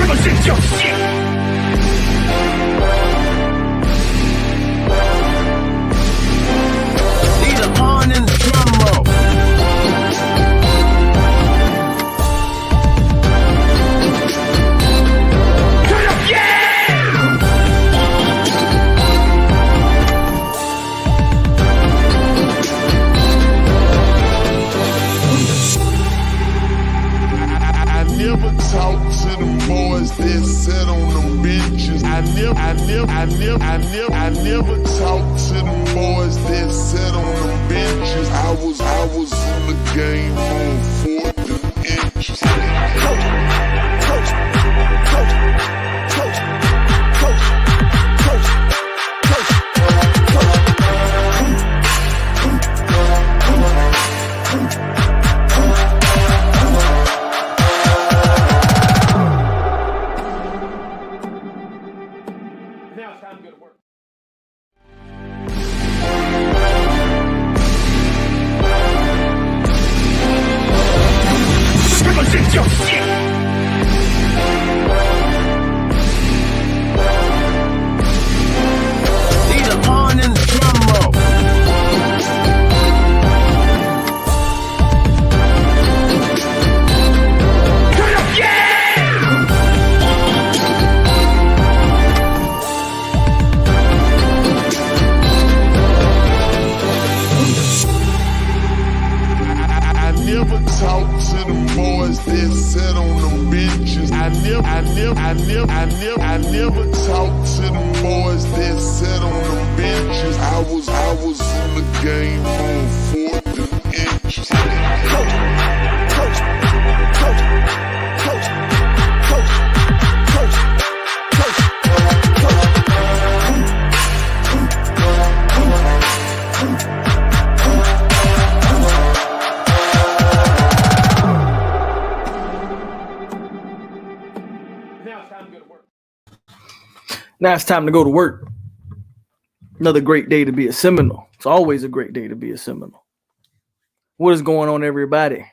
Need a horn and a drum roll. Never talk to them boys that sit on them benches. I never talk to them boys that sit on them benches. I was in the game on 4th inches. I never talk to them boys that sit on them benches. I was in the game on 4th inches. Now it's time to go to work. Another great day to be a Seminole. It's always a great day to be a Seminole. What is going on, everybody?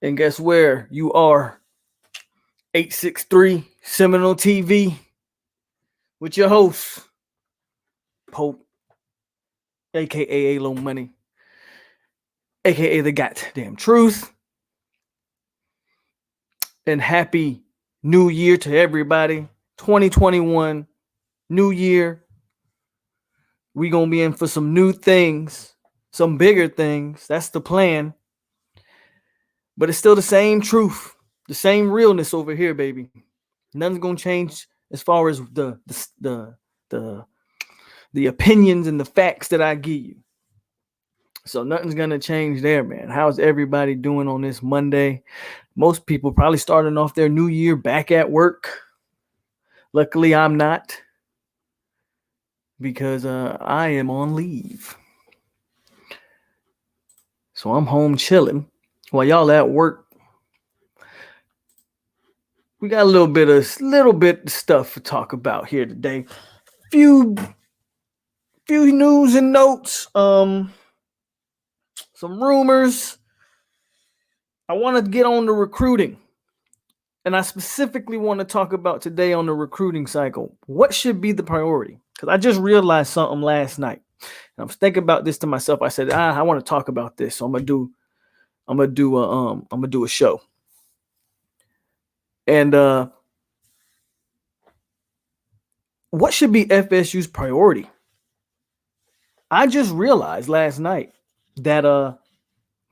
And guess where you are? 863 Seminole TV with your host, POLK, a.k.a. AloMoney, a.k.a. the goddamn truth. And happy New Year to everybody. 2021, new year. We gonna be in for some new things, some bigger things. That's the plan. But it's still the same truth, the same realness over here, baby. Nothing's gonna change as far as the opinions and the facts that I give you. So nothing's gonna change there, man. How's everybody doing on this Monday? Most people probably starting off their new year back at work. Luckily, I'm not, because I am on leave. So I'm home chilling while y'all at work. We got a little bit of stuff to talk about here today. Few news and notes. Some rumors. I want to get on the recruiting. And I specifically want to talk about today on the recruiting cycle. What should be the priority? Because I just realized something last night. And I was thinking about this to myself. I said, I want to talk about this. So I'm gonna do a show. And what should be FSU's priority? I just realized last night that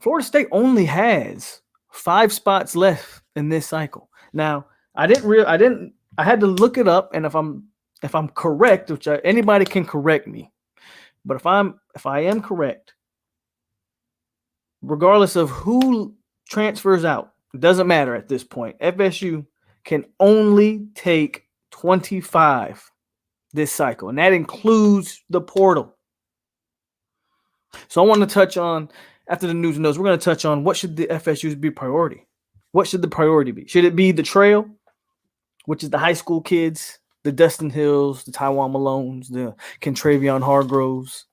Florida State only has 5 spots left in this cycle. Now, I had to look it up, and if I'm correct, which anybody can correct me, but if I am correct, regardless of who transfers out, it doesn't matter at this point. FSU can only take 25 this cycle, and that includes the portal. So I want to touch on, after the news and notes, we're going to touch on what should the FSU's be priority. What should the priority be? Should it be the trail, which is the high school kids, the Dustin Hills, the Taiwan Malones, the Kentravion Hargroves?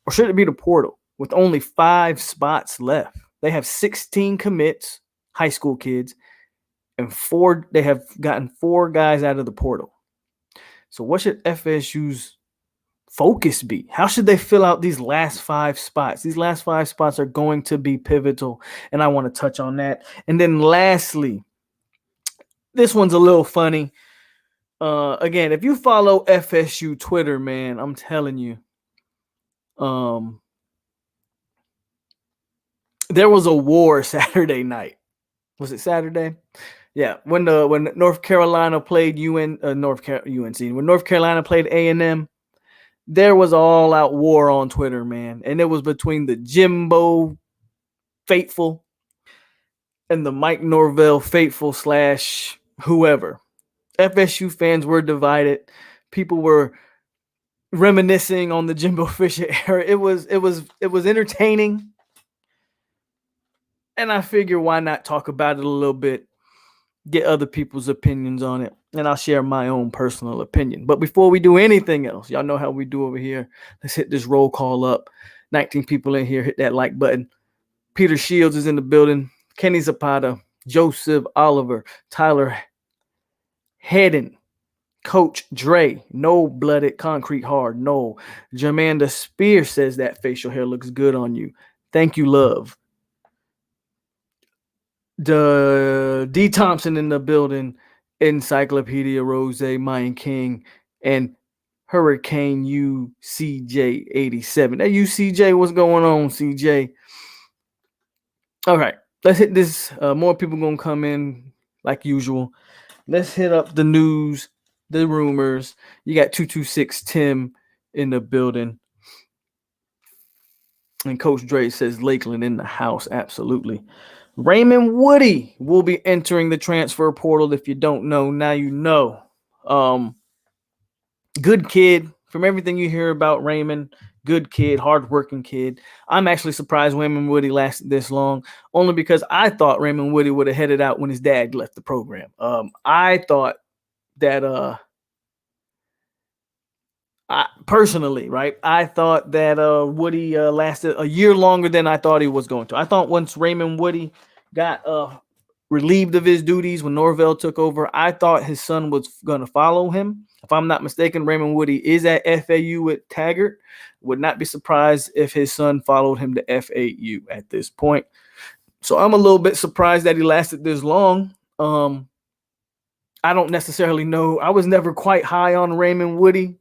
Or should it be the portal with only 5 spots left? They have 16 commits, high school kids, and they have gotten 4 guys out of the portal. So what should FSU's focus be? How should they fill out these last 5 spots? These last 5 spots are going to be pivotal, and I want to touch on that. And then lastly, this one's a little funny. Again, if you follow FSU Twitter, man, I'm telling you, there was a war Saturday night. Was it Saturday? Yeah, when North Carolina played UNC, when North Carolina played A&M, there was all out war on Twitter, man, and it was between the Jimbo faithful and the Mike Norvell faithful / whoever. FSU fans were divided. People were reminiscing on the Jimbo Fisher era. It was entertaining, and I figure why not talk about it a little bit, get other people's opinions on it, and I'll share my own personal opinion. But before we do anything else, y'all know how we do over here. Let's hit this roll call up. 19 people in here. Hit that like button. Peter Shields is in the building. Kenny Zapata, Joseph Oliver, Tyler Hedden, Coach Dre, no blooded concrete hard, no. Jermanda Spear says that facial hair looks good on you. Thank you, love. The D Thompson in the building, Encyclopedia Rose, Mayan King, and Hurricane UCJ 87. Hey, UCJ, what's going on, CJ? All right, let's hit this. More people gonna come in like usual. Let's hit up the news, the rumors. You got 226 Tim in the building. And Coach Dre says Lakeland in the house. Absolutely. Raymond Woody will be entering the transfer portal. If you don't know, now you know. Good kid. From everything you hear about Raymond, good kid, hardworking kid. I'm actually surprised Raymond Woody lasted this long, only because I thought Raymond Woody would have headed out when his dad left the program. I thought that personally, right? I thought that Woody lasted a year longer than I thought he was going to. I thought once Raymond Woody got relieved of his duties when Norvell took over, I thought his son was going to follow him. If I'm not mistaken, Raymond Woody is at FAU with Taggart. Would not be surprised if his son followed him to FAU at this point. So I'm a little bit surprised that he lasted this long. I don't necessarily know. I was never quite high on Raymond Woody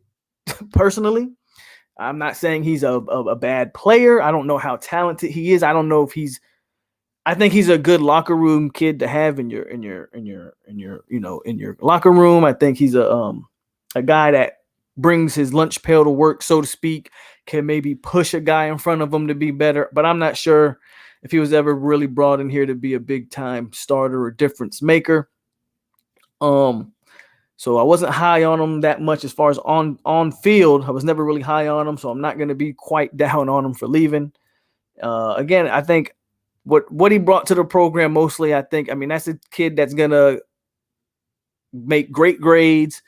personally. I'm not saying he's a bad player. I don't know how talented he is. I don't know if I think he's a good locker room kid to have in your locker room. I think he's a guy that brings his lunch pail to work, so to speak, can maybe push a guy in front of him to be better. But I'm not sure if he was ever really brought in here to be a big time starter or difference maker. So I wasn't high on him that much as far as on field. I was never really high on him, so I'm not going to be quite down on him for leaving. Again, I think what he brought to the program mostly, that's a kid that's going to make great grades,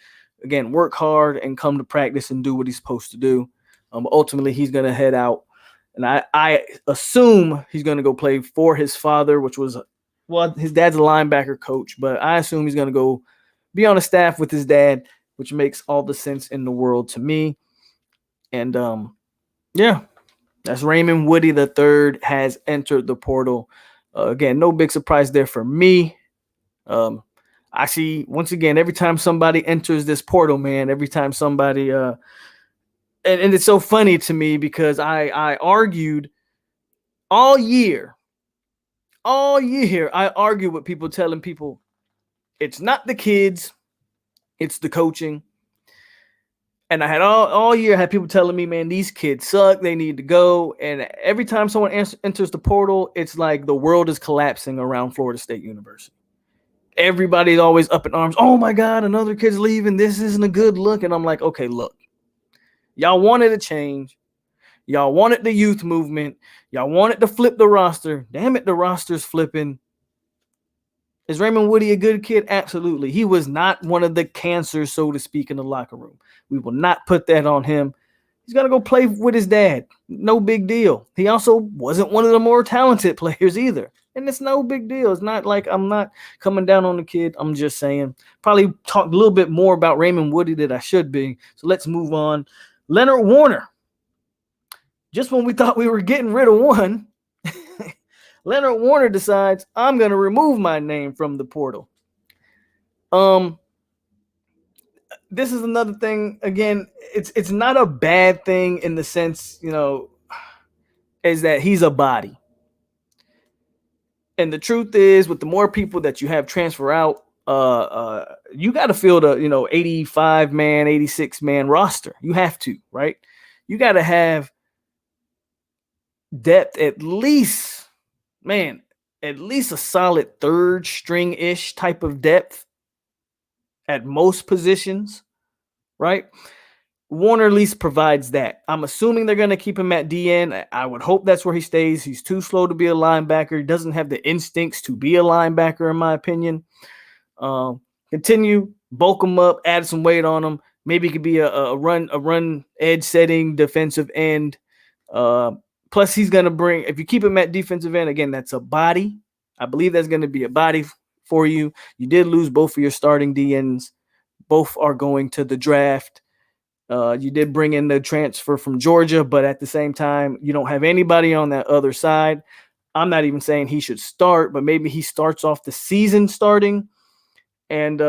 again, work hard and come to practice and do what he's supposed to do. Ultimately, he's going to head out. And I assume he's going to go play for his father, which was, his dad's a linebacker coach, but I assume he's going to go be on a staff with his dad, which makes all the sense in the world to me. And that's Raymond Woody III has entered the portal. Again, no big surprise there for me. I see, once again, every time somebody enters this portal, man, every time somebody and it's so funny to me because I argued all year, I argued with people telling people it's not the kids, it's the coaching. And I had all year, I had people telling me, man, these kids suck, they need to go. And every time someone enters the portal, it's like the world is collapsing around Florida State University. Everybody's always up in arms. Oh my God, another kid's leaving. This isn't a good look. And I'm like, okay, look, y'all wanted a change. Y'all wanted the youth movement. Y'all wanted to flip the roster. Damn it, the roster's flipping. Is Raymond Woody a good kid? Absolutely. He was not one of the cancers, so to speak, in the locker room. We will not put that on him. He's going to go play with his dad. No big deal. He also wasn't one of the more talented players either. And it's no big deal. It's not like I'm not coming down on the kid. I'm just saying, probably talked a little bit more about Raymond Woody than I should be. So let's move on. Leonard Warner. Just when we thought we were getting rid of one, Leonard Warner decides I'm going to remove my name from the portal. This is another thing. Again, it's not a bad thing in the sense, is that he's a body. And the truth is, with the more people that you have transfer out, you got to fill the 85 man, 86 man roster. You have to, right? You got to have depth at least a solid third string ish type of depth at most positions, right? Warner at least provides that. I'm assuming they're going to keep him at DN. I would hope that's where he stays. He's too slow to be a linebacker. He doesn't have the instincts to be a linebacker, in my opinion. Continue, bulk him up, add some weight on him. Maybe it could be a run edge setting defensive end. Plus, he's going to bring, if you keep him at defensive end, again, that's a body. I believe that's going to be a body for you. You did lose both of your starting DNs. Both are going to the draft. You did bring in the transfer from Georgia, but at the same time, you don't have anybody on that other side. I'm not even saying he should start, but maybe he starts off the season starting. And,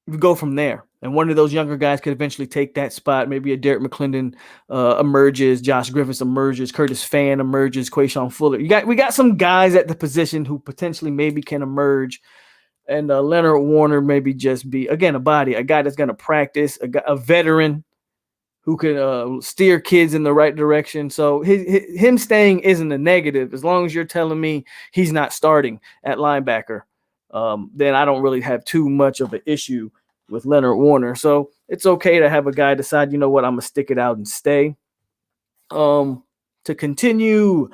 we go from there. And one of those younger guys could eventually take that spot. Maybe a Derek McClendon emerges, Josh Griffiths emerges, Curtis Fan emerges, Quayshawn Fuller. We got some guys at the position who potentially maybe can emerge. And Leonard Warner maybe just be, again, a body, a guy that's going to practice, a veteran who can steer kids in the right direction. So him staying isn't a negative. As long as you're telling me he's not starting at linebacker, then I don't really have too much of an issue with Leonard Warner. So it's okay to have a guy decide, you know what, I'm going to stick it out and stay. To continue,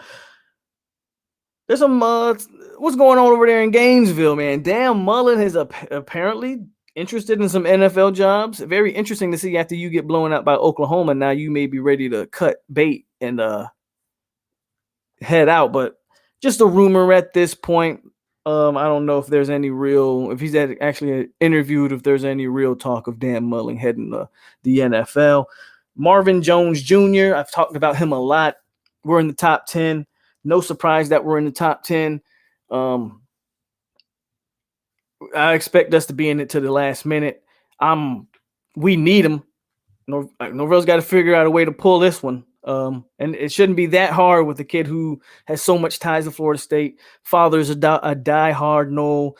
there's some what's going on over there in Gainesville, man. Dan Mullen is apparently interested in some NFL jobs. Very interesting to see after you get blown out by Oklahoma. Now you may be ready to cut bait and head out, but just a rumor at this point. I don't know if there's any if he's actually interviewed, if there's any real talk of Dan Mullen heading the NFL. Marvin Jones Jr., I've talked about him a lot. We're in the top 10. No surprise that we're in the top 10. I expect us to be in it to the last minute. We need him. Norvell's got to figure out a way to pull this one. And it shouldn't be that hard with a kid who has so much ties to Florida State. Father's a diehard Nole.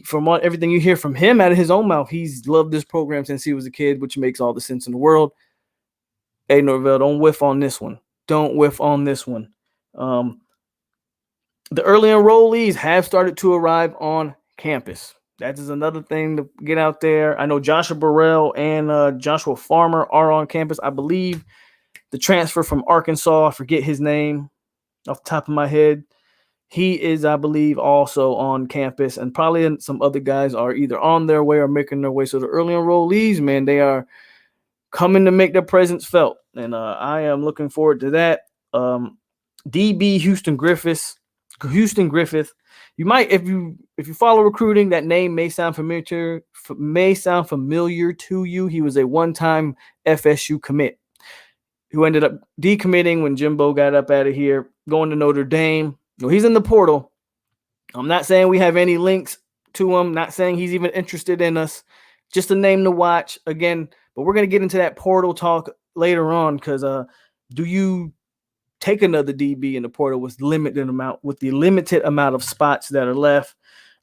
From everything you hear from him out of his own mouth, he's loved this program since he was a kid, which makes all the sense in the world. Hey, Norvell, don't whiff on this one. Don't whiff on this one. The early enrollees have started to arrive on campus. That is another thing to get out there. I know Joshua Burrell and Joshua Farmer are on campus. I believe the transfer from Arkansas, I forget his name off the top of my head. He is, I believe, also on campus, and probably some other guys are either on their way or making their way. So the early enrollees, man, they are coming to make their presence felt, and I am looking forward to that. DB Houston Griffith. You might, if you follow recruiting, that name may sound familiar to you. He was a one-time FSU commit who ended up decommitting when Jimbo got up out of here, going to Notre Dame. He's in the portal. I'm not saying we have any links to him, not saying he's even interested in us. Just a name to watch again, but we're going to get into that portal talk later on, because do you take another DB in the portal with the limited amount of spots that are left?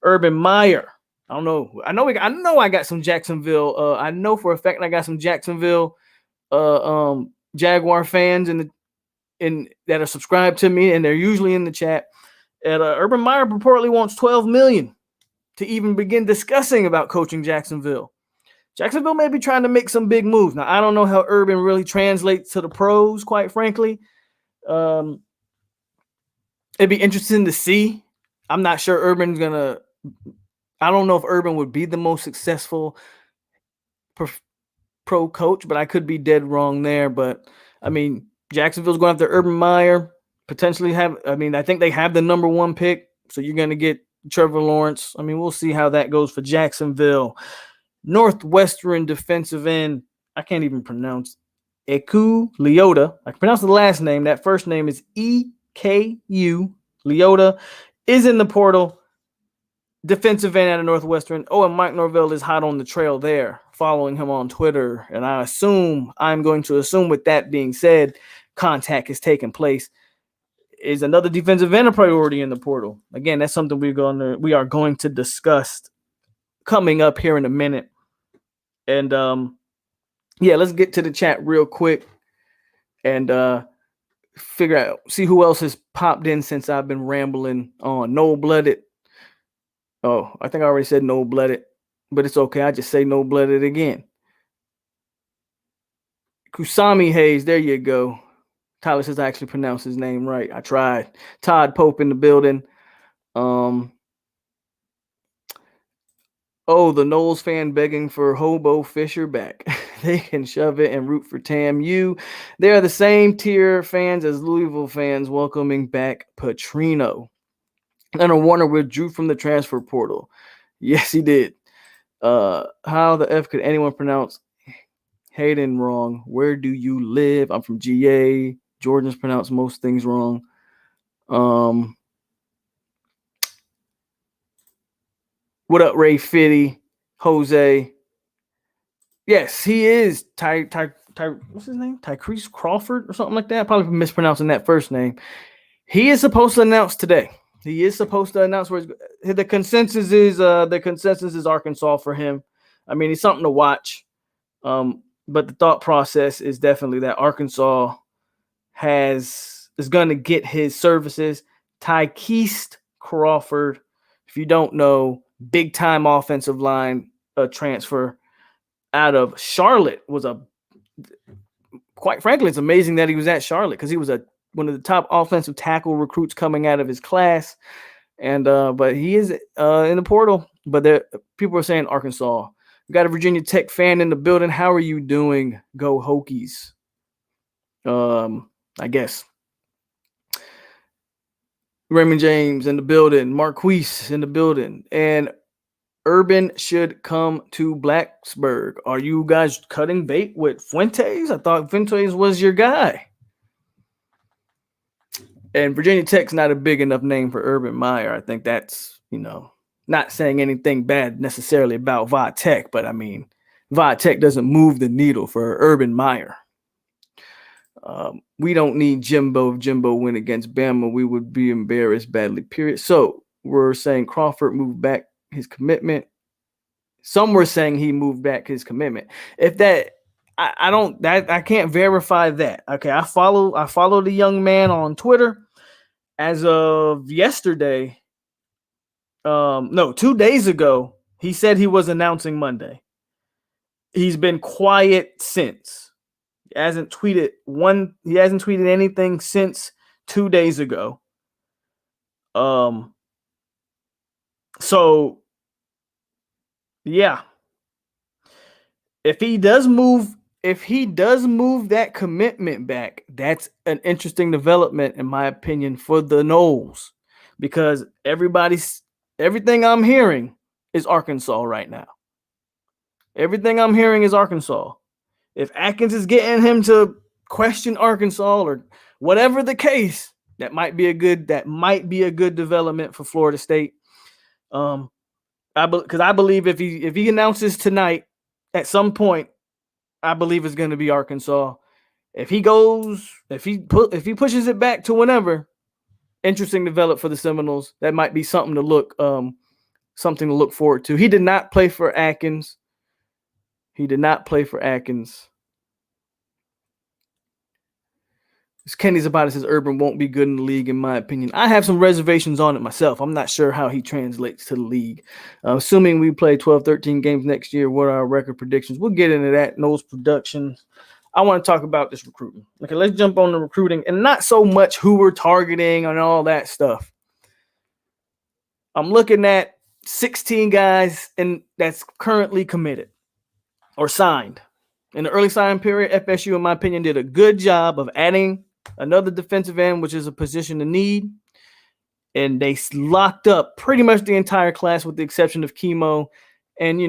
Urban Meyer. I don't know. I know I got some Jacksonville. I know for a fact I got some Jacksonville Jaguar fans in that are subscribed to me, and they're usually in the chat. And Urban Meyer reportedly wants $12 million to even begin discussing about coaching Jacksonville. Jacksonville may be trying to make some big moves. Now, I don't know how Urban really translates to the pros, quite frankly. It'd be interesting to see. I'm not sure I don't know if Urban would be the most successful pro coach, but I could be dead wrong there. But I mean, Jacksonville's going after Urban Meyer. Potentially I think they have the number 1 pick. So you're going to get Trevor Lawrence. I mean, we'll see how that goes for Jacksonville. Northwestern defensive end. I can't even pronounce Eku Leota. I can pronounce the last name. That first name is E.K.U. Leota is in the portal. Defensive end out of Northwestern. Oh, and Mike Norvell is hot on the trail there, following him on Twitter. And I'm going to assume with that being said, contact has taken place. Is another defensive end a priority in the portal? Again, that's something we are going to discuss coming up here in a minute. And let's get to the chat real quick and see who else has popped in since I've been rambling on. No-blooded. Oh, I think I already said no-blooded, but it's okay. I just say no-blooded again. Kusami Hayes, there you go. Tyler says I actually pronounced his name right. I tried. Todd Pope in the building. The Knowles fan begging for Hobo Fisher back. They can shove it and root for TAMU. They are the same tier fans as Louisville fans welcoming back Petrino. Leonard Warner withdrew from the transfer portal. Yes, he did. How the F could anyone pronounce Hayden wrong? Where do you live? I'm from GA. Georgians pronounce most things wrong. What up, Ray Fitty? Jose. Yes, he is what's his name? Tyrese Crawford or something like that. Probably mispronouncing that first name. He is supposed to announce today. He is supposed to announce where the consensus is Arkansas for him. I mean, it's something to watch. But the thought process is definitely that Arkansas is going to get his services. Tyrese Crawford, if you don't know, big time offensive line transfer out of Charlotte quite frankly, it's amazing that he was at Charlotte because he was one of the top offensive tackle recruits coming out of his class. And but he is in the portal. But people are saying Arkansas. We got a Virginia Tech fan in the building. How are you doing? Go Hokies. I guess. Raymond James in the building. Marquise in the building. And Urban should come to Blacksburg. Are you guys cutting bait with Fuentes? I thought Fuentes was your guy. And Virginia Tech's not a big enough name for Urban Meyer. I think that's, not saying anything bad necessarily about Va Tech, but I mean, Va Tech doesn't move the needle for Urban Meyer. We don't need Jimbo. If Jimbo win against Bama, we would be embarrassed badly, period. So we're saying Crawford moved back his commitment. Some were saying he moved back his commitment. If that, I can't verify that. Okay, I follow the young man on Twitter. As of yesterday, 2 days ago, he said he was announcing Monday. He's been quiet since. He hasn't tweeted anything since 2 days ago. So yeah. If he does move that commitment back, that's an interesting development, in my opinion, for the Noles, because everything I'm hearing is Arkansas right now. Everything I'm hearing is Arkansas. If Atkins is getting him to question Arkansas or whatever the case, that might be a good development for Florida State. Because I believe if he announces tonight, at some point, I believe it's going to be Arkansas. If he pushes it back to whenever, interesting develop for the Seminoles. That might be something to look forward to. He did not play for Atkins. Kenny's about it, says Urban won't be good in the league, in my opinion. I have some reservations on it myself. I'm not sure how he translates to the league. Assuming we play 12-13 games next year, what are our record predictions? We'll get into that. Those productions. I want to talk about this recruiting. Okay, let's jump on the recruiting, and not so much who we're targeting and all that stuff. I'm looking at 16 guys that's currently committed or signed. In the early signing period, FSU, in my opinion, did a good job of adding another defensive end, which is a position of need. And they locked up pretty much the entire class with the exception of Chemo. And,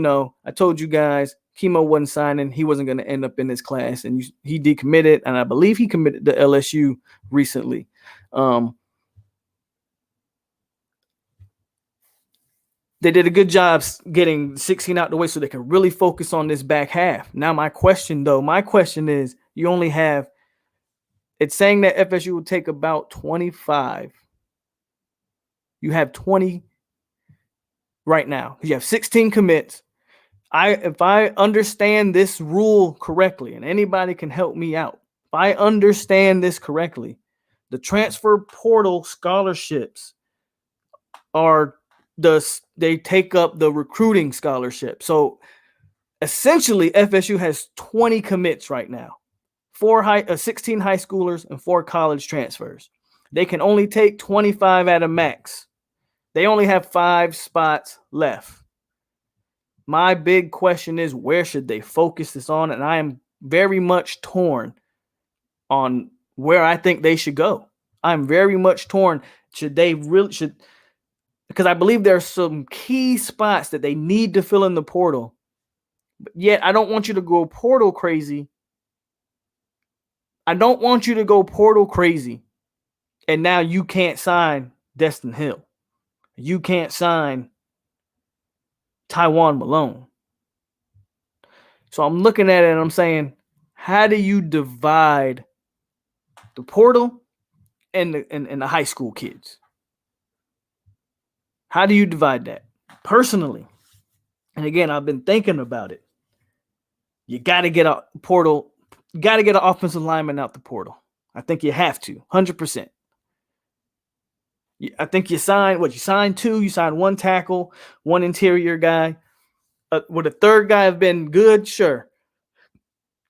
I told you guys, Chemo wasn't signing. He wasn't going to end up in this class. And he decommitted. And I believe he committed to LSU recently. They did a good job getting 16 out the way so they can really focus on this back half. Now, my question is, you only have, it's saying that FSU will take about 25. You have 20 right now. You have 16 commits. If I understand this rule correctly, and anybody can help me out, if I understand this correctly, the transfer portal scholarships they take up the recruiting scholarship. So essentially, FSU has 20 commits right now, 16 high schoolers and 4 college transfers. They can only take 25 at a max. They only have 5 spots left. My big question is, where should they focus this on? And I am very much torn on where I think they should go. I'm very much torn. Because I believe there are some key spots that they need to fill in the portal. But yet, I don't want you to go portal crazy. And now you can't sign Destin Hill. You can't sign Taiwan Malone. So I'm looking at it and I'm saying, how do you divide the portal and the high school kids? How do you divide that? Personally, and again, I've been thinking about it. You got to get a portal. You got to get an offensive lineman out the portal. I think you have to, 100%. I think you signed 2. You signed 1 tackle, 1 interior guy. Would a third guy have been good? Sure.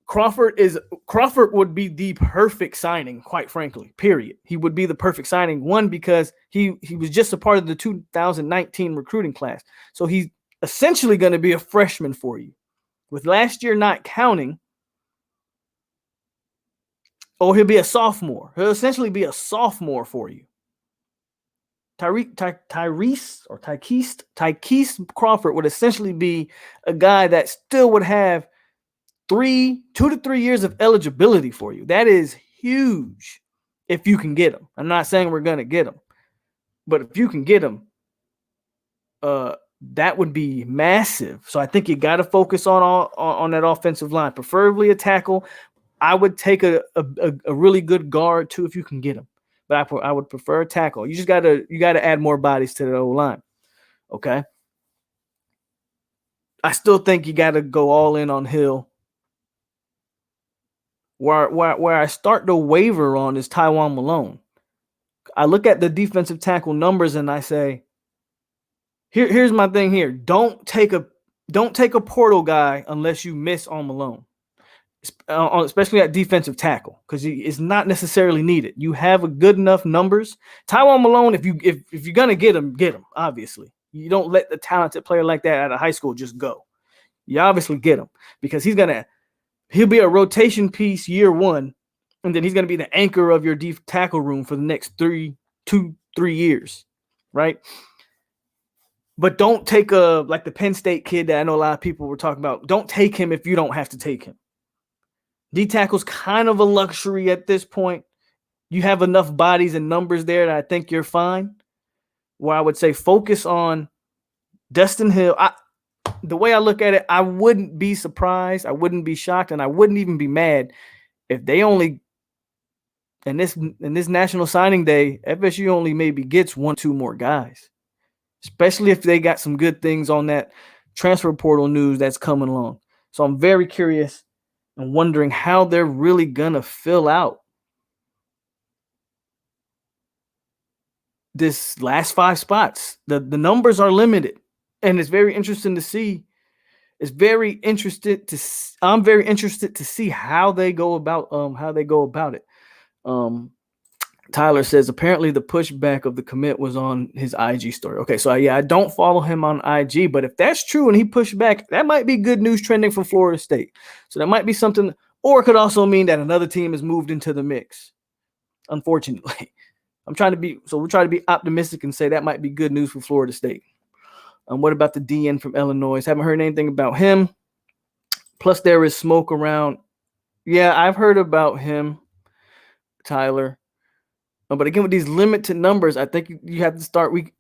Crawford would be the perfect signing, quite frankly, period. He would be the perfect signing, one, because he was just a part of the 2019 recruiting class. So he's essentially going to be a freshman for you. With last year not counting, he'll be a sophomore. He'll essentially be a sophomore for you. Tyrese Crawford would essentially be a guy that still would have 2 to 3 years of eligibility for you. That is huge if you can get him. I'm not saying we're going to get him, but if you can get him, that would be massive. So I think you got to focus on that offensive line, preferably a tackle. I would take a really good guard too if you can get him, but I would prefer a tackle. You got to add more bodies to the O-line. Okay. I still think you got to go all in on Hill. Where I start to waver on is Taiwan Malone. I look at the defensive tackle numbers and I say, here's my thing here. Don't take a portal guy unless you miss on Malone, especially at defensive tackle, because it's not necessarily needed. You have a good enough numbers. Taiwan Malone, if you're gonna get him, obviously. You don't let the talented player like that out of high school just go. You obviously get him because he'll be a rotation piece year 1, and then he's going to be the anchor of your deep tackle room for the next 3 years, right? But don't take like the Penn State kid that I know a lot of people were talking about. Don't take him if you don't have to take him. D tackle's kind of a luxury at this point. You have enough bodies and numbers there that I think you're fine. Where I would say focus on Destin Hill. The way I look at it, I wouldn't be surprised, I wouldn't be shocked, and I wouldn't even be mad if they only in this National Signing Day, FSU only maybe gets 1-2 more guys, especially if they got some good things on that transfer portal news that's coming along. So I'm very curious and wondering how they're really gonna fill out this last 5 spots. The numbers are limited, and it's very interesting to see. I'm very interested to see how they go about it. Tyler says apparently the pushback of the commit was on his IG story. Okay, so yeah, I don't follow him on IG, but if that's true and he pushed back, that might be good news trending for Florida State. So that might be something, or it could also mean that another team has moved into the mix. Unfortunately, we're trying to be optimistic and say that might be good news for Florida State. What about the DN from Illinois? Haven't heard anything about him. Plus, there is smoke around. Yeah, I've heard about him, Tyler. But again, with these limited numbers, I think you have to start. We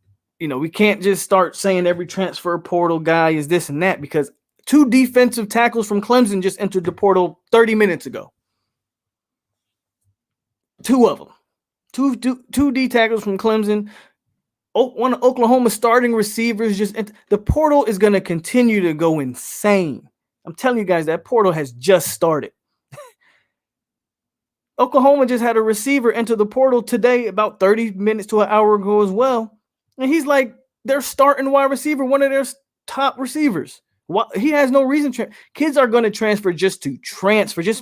can't just start saying every transfer portal guy is this and that, because 2 defensive tackles from Clemson just entered the portal 30 minutes ago. 2 of them. Two D tackles from Clemson. One of Oklahoma's starting receivers just entered. The portal is going to continue to go insane. I'm telling you guys, that portal has just started. Oklahoma just had a receiver enter the portal today about 30 minutes to an hour ago as well. And he's like their starting wide receiver, one of their top receivers. He has no reason. Kids are going to transfer just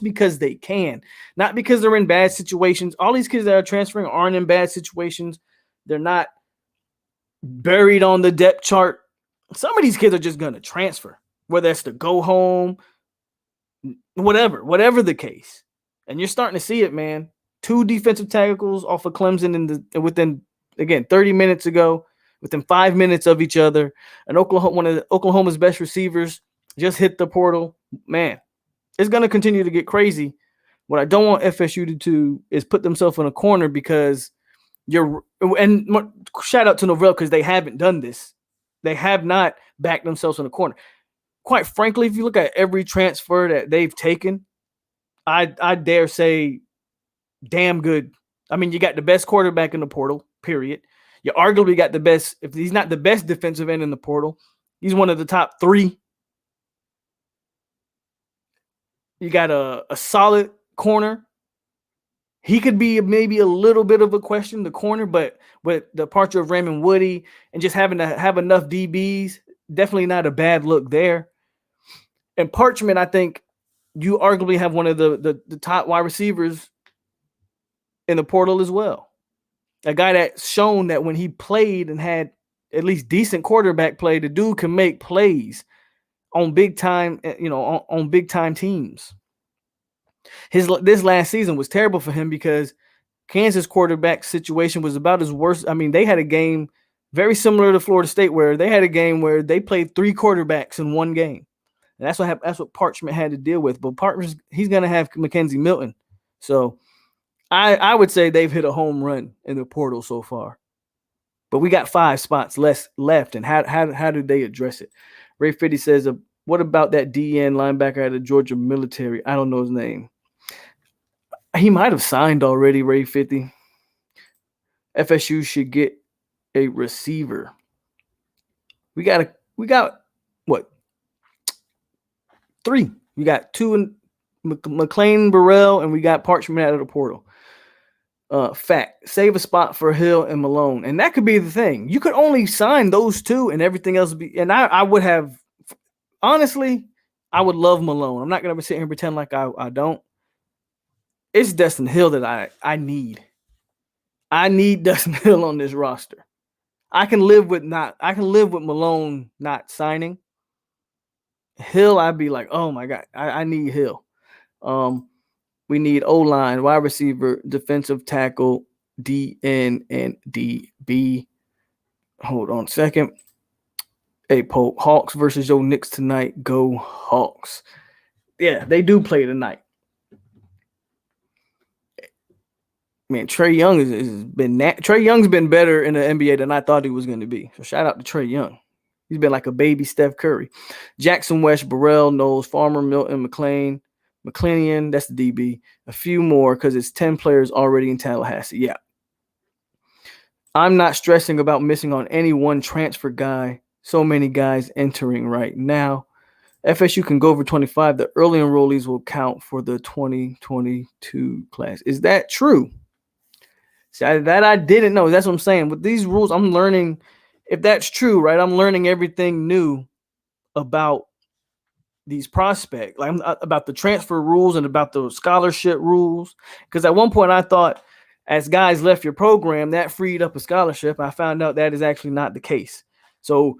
because they can, not because they're in bad situations. All these kids that are transferring aren't in bad situations. They're not buried on the depth chart. Some of these kids are just going to transfer, whether it's to go home, whatever the case. And you're starting to see it, man. 2 defensive tackles off of Clemson within 30 minutes ago, within 5 minutes of each other. And one of Oklahoma's best receivers just hit the portal. Man, it's going to continue to get crazy. What I don't want FSU to do is put themselves in a corner, because and shout out to Novell, because they haven't done this. They have not backed themselves in a corner. Quite frankly, if you look at every transfer that they've taken, I dare say damn good. I mean, you got the best quarterback in the portal, period. You arguably got the best, if he's not the best defensive end in the portal, he's one of the top 3. You got a solid corner. He could be maybe a little bit of a question, the corner, but with the departure of Raymond Woody and just having to have enough DBs, definitely not a bad look there. And Parchment, I think you arguably have one of the top wide receivers in the portal as well. A guy that's shown that when he played and had at least decent quarterback play, the dude can make plays on big time, on big time teams. This last season was terrible for him because Kansas quarterback situation was about as worse. I mean, they had a game very similar to Florida State, where they had a game where they played 3 quarterbacks in one game. And that's what Parchment had to deal with. But Parchment, he's going to have Mackenzie Milton. So I would say they've hit a home run in the portal so far. But we got 5 spots left. And how do they address it? Ray 50 says, what about that DN linebacker at the Georgia military? I don't know his name. He might have signed already, Ray 50. FSU should get a receiver. We got what? 3. We got 2 in McLean, Burrell, and we got Parchment out of the portal. Fact, save a spot for Hill and Malone. And that could be the thing. You could only sign those 2 and everything else would be. And I would have, honestly, I would love Malone. I'm not going to sit here and pretend like I don't. It's Dustin Hill that I need. I need Dustin Hill on this roster. I can live with Malone not signing. Hill, I'd be like, oh my God, I need Hill. We need O-line, wide receiver, defensive tackle, DN, and DB. Hold on a second. Hey, POLK, Hawks versus Joe Knicks tonight. Go Hawks. Yeah, they do play tonight. Man, Trae Young Trae Young's been better in the NBA than I thought he was going to be. So shout out to Trae Young. He's been like a baby Steph Curry. Jackson West, Burrell, Knowles, Farmer, Milton, McClinian, that's the DB. A few more because it's 10 players already in Tallahassee. Yeah. I'm not stressing about missing on any one transfer guy. So many guys entering right now. FSU can go over 25. The early enrollees will count for the 2022 class. Is that true? See, that I didn't know. That's what I'm saying. With these rules, I'm learning. If that's true, right? I'm learning everything new about these prospects, like about the transfer rules and about the scholarship rules. Because at one point I thought as guys left your program, that freed up a scholarship. I found out that is actually not the case. So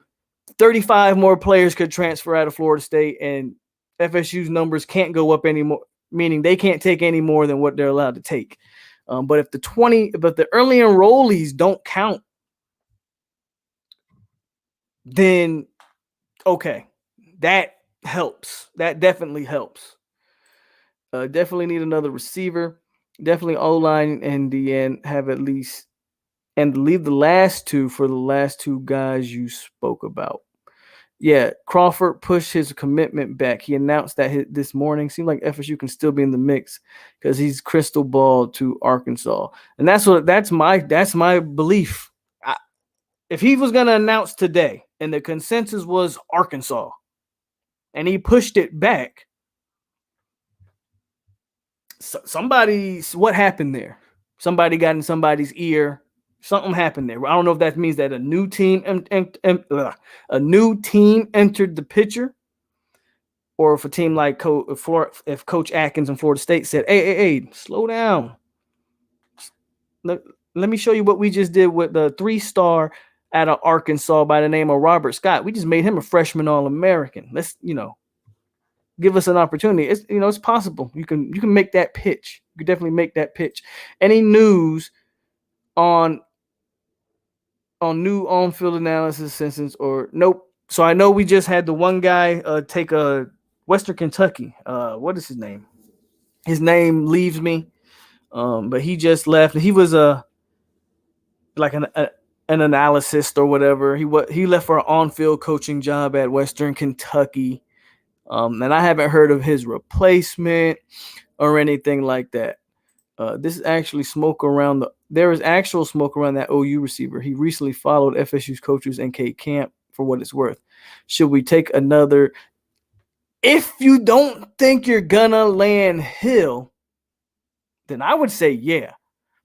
35 more players could transfer out of Florida State, and FSU's numbers can't go up anymore, meaning they can't take any more than what they're allowed to take. But if the early enrollees don't count, then okay, that helps. That definitely helps. Definitely need another receiver. Definitely O-line and DN have at least, and leave the last two for the last two guys you spoke about. Yeah, Crawford pushed his commitment back. He announced that this morning. Seemed like FSU can still be in the mix because he's crystal ball to Arkansas, and that's my belief. If he was going to announce today, and the consensus was Arkansas, and he pushed it back, what happened there? Somebody got in somebody's ear. Something happened there. I don't know if that means that a new team entered the picture, or if a team like if Coach Atkins in Florida State said, "Hey, slow down. Let me show you what we just did with the 3-star out of Arkansas by the name of Robert Scott. We just made him a freshman All-American. Let's, give us an opportunity." It's possible. You can make that pitch. You can definitely make that pitch. Any news on new on-field analysis since or nope. So I know we just had the one guy take a Western Kentucky. What is his name? His name leaves me. But he just left. He was like an analyst or whatever. He left for an on-field coaching job at Western Kentucky. And I haven't heard of his replacement or anything like that. This is actually smoke around there is actual smoke around that OU receiver. He recently followed FSU's coaches NK camp for what it's worth. Should we take another? If you don't think you're gonna land Hill, then I would say yeah.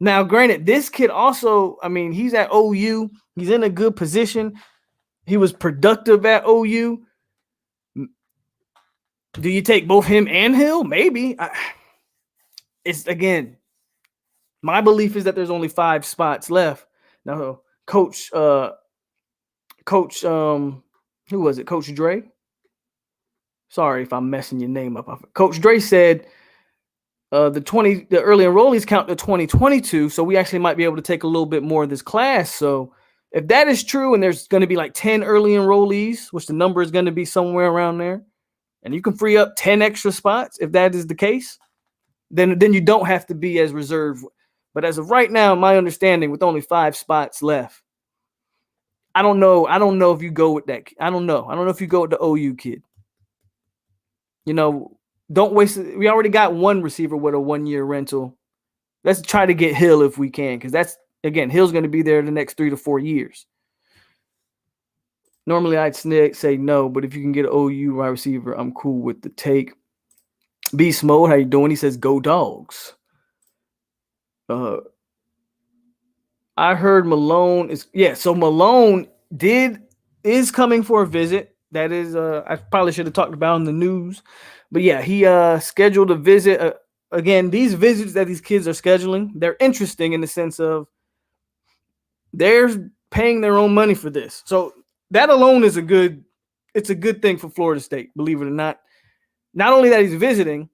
Now, granted, this kid also, he's at OU. He's in a good position. He was productive at OU. Do you take both him and Hill? Maybe. It's, again, my belief is that there's only 5 spots left. Now, Coach, who was it? Coach Dre? Sorry if I'm messing your name up. Coach Dre said the early enrollees count to 2022, so we actually might be able to take a little bit more of this class. So if that is true, and there's going to be like 10 early enrollees, which the number is going to be somewhere around there, and you can free up 10 extra spots, if that is the case, then you don't have to be as reserved. But as of right now, my understanding, with only 5 spots left, I don't know if you go with that. I don't know if you go with the OU kid. Don't waste it. We already got one receiver with a 1-year rental. Let's try to get Hill if we can, because that's, again, Hill's going to be there the next 3 to 4 years. Normally, I'd say no, but if you can get an OU wide receiver, I'm cool with the take. Beast Mode, how you doing? He says, "Go Dogs." I heard Malone is so Malone is coming for a visit. That is, I probably should have talked about in the news, but yeah, he scheduled a visit. Again, these visits that these kids are scheduling, they're interesting in the sense of they're paying their own money for this. So that alone is a good thing for Florida State, believe it or not. Not only that he's visiting,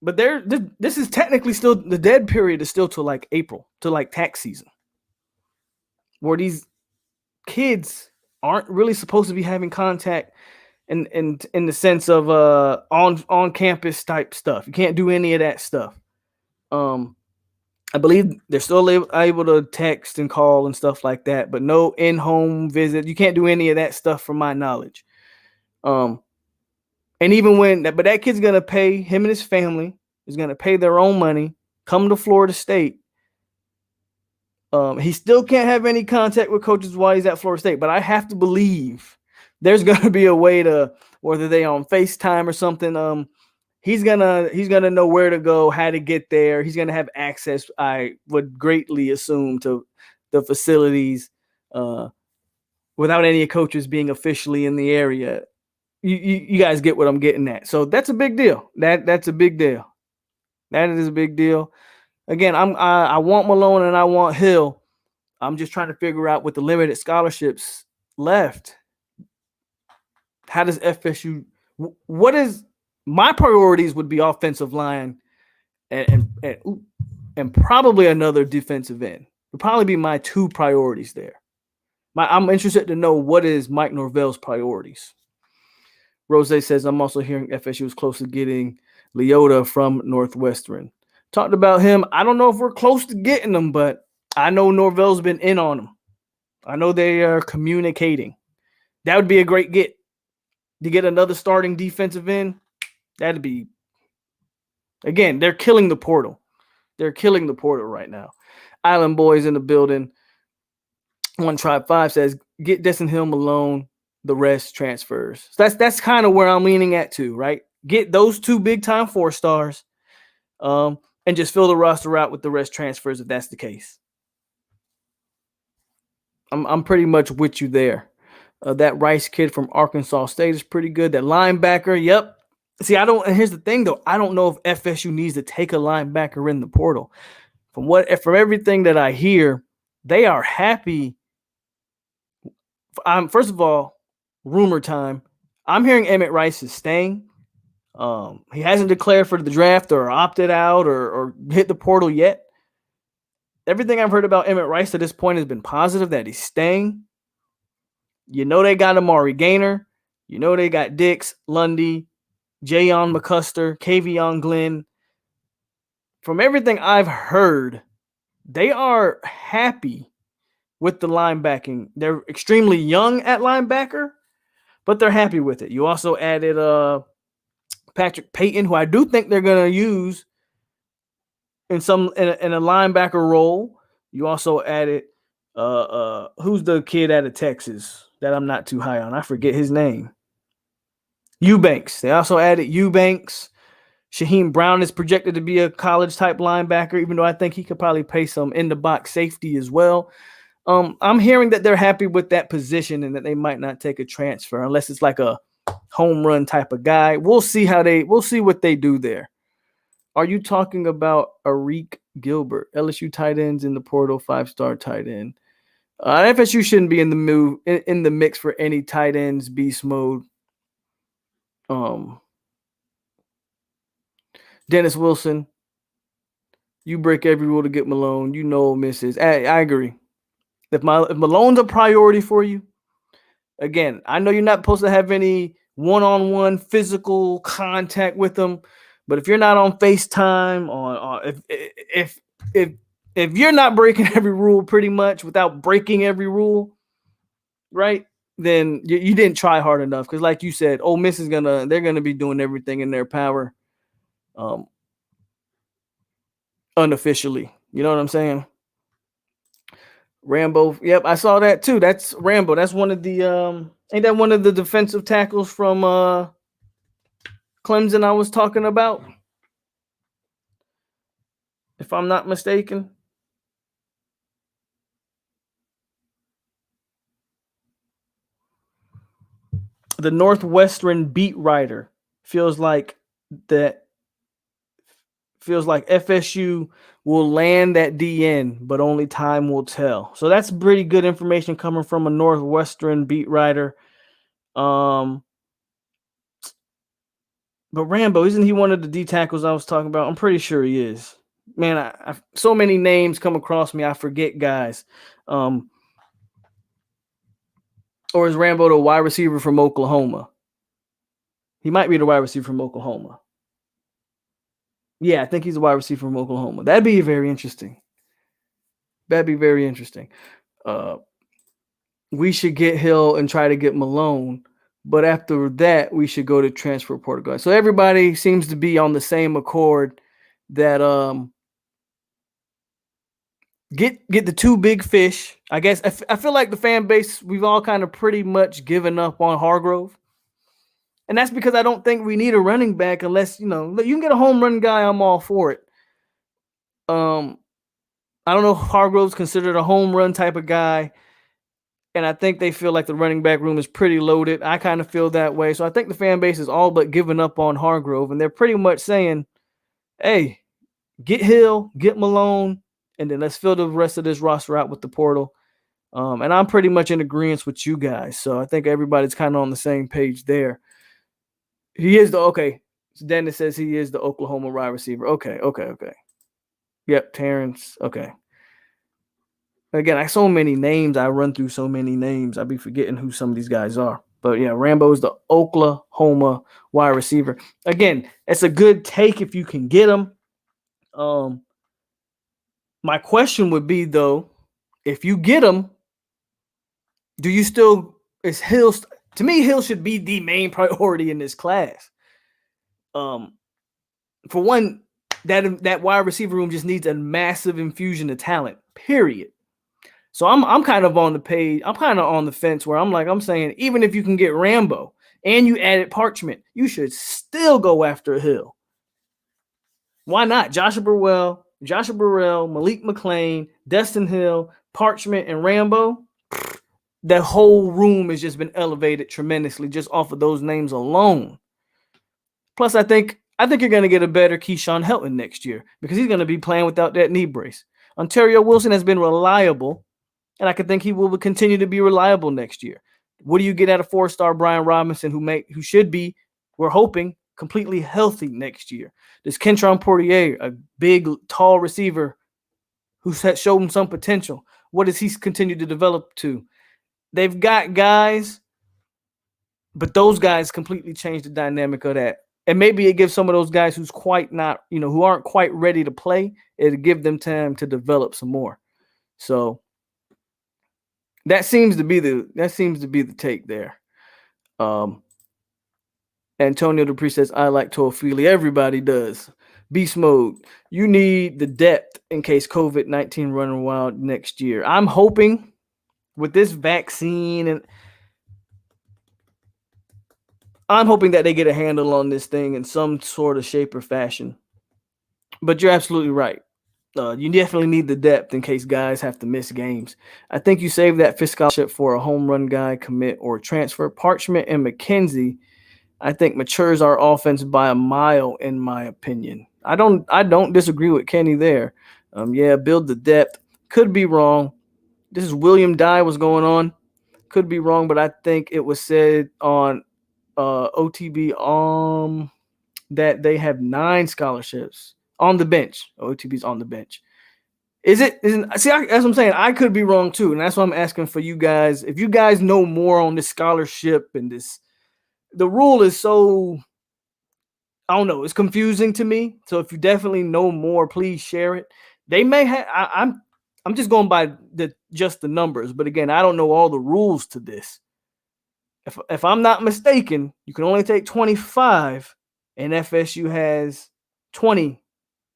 but this is technically still, the dead period is still till like April, to like tax season, where these kids aren't really supposed to be having contact in the sense of on campus type stuff. You can't do any of that stuff. I believe they're still able to text and call and stuff like that, but no in-home visit. You can't do any of that stuff from my knowledge. And even but that kid's going to pay, him and his family is going to pay their own money, come to Florida State. He still can't have any contact with coaches while he's at Florida State, but I have to believe there's going to be a way to, whether they on FaceTime or something, he's gonna know where to go, how to get there. He's gonna have access, I would greatly assume, to the facilities without any coaches being officially in the area. You guys get what I'm getting at. So that's a big deal. That's a big deal. That is a big deal. Again, I want Malone and I want Hill. I'm just trying to figure out with the limited scholarships left, how does FSU? What is my priorities would be offensive line and probably another defensive end. Would probably be my two priorities there. I'm interested to know what is Mike Norvell's priorities. Rose says, I'm also hearing FSU is close to getting Leota from Northwestern. Talked about him. I don't know if we're close to getting him, but I know Norvell's been in on him. I know they are communicating. That would be a great get. To get another starting defensive end, that'd be, again, they're killing the portal. They're killing the portal right now. Island Boys in the building. One Tribe 5 says, get Destin Hill, Malone, the rest transfers. So that's kind of where I'm leaning at too, right? Get those two big time 4-stars, and just fill the roster out with the rest transfers if that's the case. I'm pretty much with you there. That Rice kid from Arkansas State is pretty good. That linebacker, yep. See, and here's the thing though, I don't know if FSU needs to take a linebacker in the portal. From everything that I hear, they are happy. First of all, rumor time. I'm hearing Emmett Rice is staying. He hasn't declared for the draft or opted out or hit the portal yet. Everything I've heard about Emmett Rice to this point has been positive that he's staying. You know they got Amari Gaynor. You know they got Dix, Lundy, Jayon McCuster, Kavion Glenn. From everything I've heard, they are happy with the linebacking. They're extremely young at linebacker, but they're happy with it. You also added Patrick Payton, who I do think they're going to use in a linebacker role. You also added who's the kid out of Texas that I'm not too high on? I forget his name. Eubanks. They also added Eubanks. Shaheem Brown is projected to be a college-type linebacker, even though I think he could probably play some in-the-box safety as well. I'm hearing that they're happy with that position and that they might not take a transfer unless it's like a home run type of guy. We'll see what they do there. Are you talking about Arik Gilbert, LSU tight ends in the portal, 5-star tight end? FSU shouldn't be in the mix for any tight ends beast mode. Dennis Wilson, you break every rule to get Malone. You know, misses. I agree. If Malone's a priority for you, again, I know you're not supposed to have any one-on-one physical contact with them, but if you're not on FaceTime, if you're not breaking every rule pretty much without breaking every rule, right? Then you didn't try hard enough. Because like you said, Ole Miss they're gonna be doing everything in their power, unofficially. You know what I'm saying? Rambo, yep, I saw that too. That's Rambo. That's one of the ain't that one of the defensive tackles from Clemson I was talking about? If I'm not mistaken. The Northwestern beat writer feels like FSU will land that DN, but only time will tell. So that's pretty good information coming from a Northwestern beat writer. But Rambo, isn't he one of the D tackles I was talking about? I'm pretty sure he is. Man, I so many names come across me, I forget guys. Or is Rambo the wide receiver from Oklahoma? He might be the wide receiver from Oklahoma. Yeah, I think he's a wide receiver from Oklahoma. That'd be very interesting. We should get Hill and try to get Malone. But after that, we should go to transfer portal. So everybody seems to be on the same accord that get the two big fish. I guess I feel like the fan base, we've all kind of pretty much given up on Hargrove. And that's because I don't think we need a running back unless, you can get a home run guy, I'm all for it. I don't know if Hargrove's considered a home run type of guy. And I think they feel like the running back room is pretty loaded. I kind of feel that way. So I think the fan base is all but giving up on Hargrove. And they're pretty much saying, hey, Get Hill, get Malone, and then let's fill the rest of this roster out with the portal. And I'm pretty much in agreement with you guys. So I think everybody's kind of on the same page there. He is the okay. So Dennis says he is the Oklahoma wide receiver. Okay. Yep, Terrence. Okay. Again, I so many names. I run through so many names. I be forgetting who some of these guys are. But yeah, Rambo is the Oklahoma wide receiver. Again, it's a good take if you can get him. My question would be though, if you get him, do you still is Hill? To me, Hill should be the main priority in this class. For one, that wide receiver room just needs a massive infusion of talent. Period. So I'm kind of on the page. I'm kind of on the fence where I'm saying even if you can get Rambo and you added Parchment, you should still go after Hill. Why not? Joshua Burrell, Malik McClain, Destin Hill, Parchment, and Rambo. That whole room has just been elevated tremendously just off of those names alone. Plus, I think you're going to get a better Keyshawn Helton next year because he's going to be playing without that knee brace. Ontario Wilson has been reliable, and I could think he will continue to be reliable next year. What do you get out of 4-star Brian Robinson, who should be, we're hoping, completely healthy next year? There's Kentron Portier, a big, tall receiver who's shown some potential. What does he continue to develop to? They've got guys, but those guys completely change the dynamic of that. And maybe it gives some of those guys who aren't quite ready to play, it'll give them time to develop some more. So that seems to be the take there. Antonio Dupree says, I like Toafili. Everybody does. Beast mode. You need the depth in case COVID-19 running wild next year. I'm hoping with this vaccine, and I'm hoping that they get a handle on this thing in some sort of shape or fashion. But you're absolutely right. You definitely need the depth in case guys have to miss games. I think you save that fifth scholarship for a home run guy, commit, or transfer. Parchment and McKenzie, I think, matures our offense by a mile, in my opinion. I don't disagree with Kenny there. Build the depth. Could be wrong. This is William Dye was going on. Could be wrong, but I think it was said on OTB that they have 9 scholarships on the bench. OTB's on the bench. That's what I'm saying. I could be wrong too, and that's why I'm asking for you guys. If you guys know more on this scholarship and this, the rule is so, I don't know, it's confusing to me. So if you definitely know more, please share it. They may have. I'm just going by just the numbers, but again, I don't know all the rules to this. If I'm not mistaken, you can only take 25, and FSU has 20,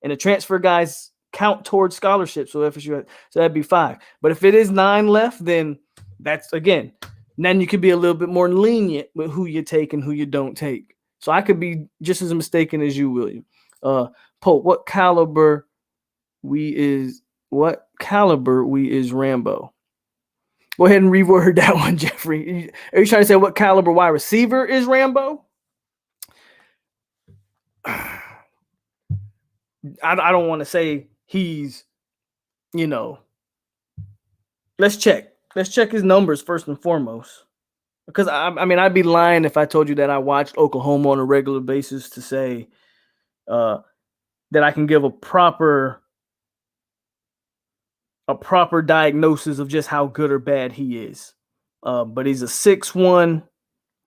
and the transfer guys count towards scholarships. So that'd be 5. But if it is 9 left, then that's again. Then you could be a little bit more lenient with who you take and who you don't take. So I could be just as mistaken as you, William. Pope, what caliber we is Rambo? Go ahead and reword that one, Jeffrey. Are you trying to say what caliber wide receiver is Rambo? I don't want to say he's, let's check. Let's check his numbers first and foremost. Because, I'd be lying if I told you that I watched Oklahoma on a regular basis to say that I can give a proper diagnosis of just how good or bad he is. But he's a 6'1".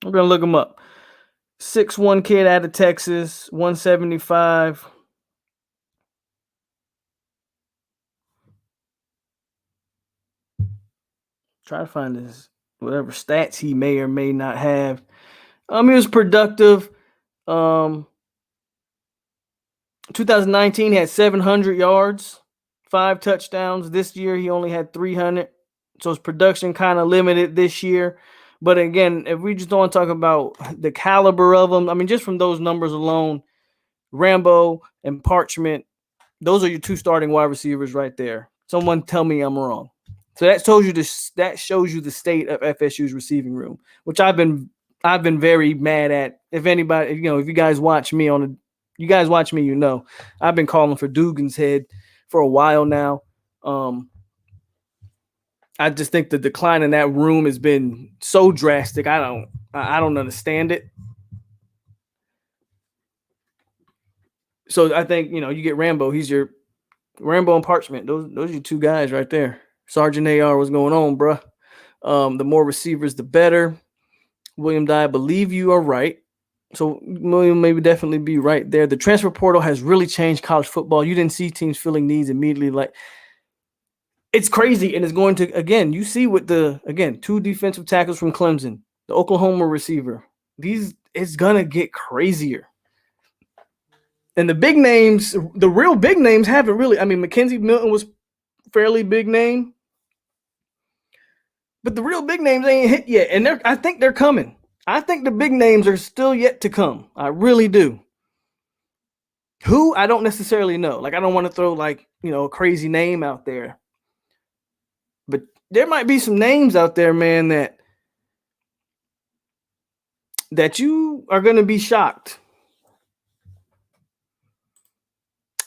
I'm going to look him up. 6'1" kid out of Texas, 175. Try to find his whatever stats he may or may not have. He was productive. 2019 had 700 yards, 5 touchdowns. This year he only had 300. So his production kind of limited this year. But again, if we just don't want to talk about the caliber of them, just from those numbers alone, Rambo and Parchment, those are your 2 starting wide receivers right there. Someone tell me I'm wrong. So that shows you the state of FSU's receiving room, which I've been very mad at. If anybody, if you guys watch me on You guys watch me, you know. I've been calling for Dugan's head for a while now. I just think the decline in that room has been so drastic. I don't understand it. So I think, you know, you get Rambo. He's your Rambo and Parchment. Those are your two guys right there. Sergeant AR, what's going on, bruh? The more receivers, the better. William Dye, I believe you are right. So William maybe definitely be right there. The transfer portal has really changed college football. You didn't see teams filling needs immediately. Like, it's crazy, and it's going to, again, you see with the, again, 2 defensive tackles from Clemson, the Oklahoma receiver. It's going to get crazier. And the big names, the real big names haven't really, I mean, Mackenzie Milton was fairly big name. But the real big names ain't hit yet, and I think they're coming. I think the big names are still yet to come. I really do. Who? I don't necessarily know. Like, I don't want to throw, like, you know, a crazy name out there. But there might be some names out there, man, that you are going to be shocked.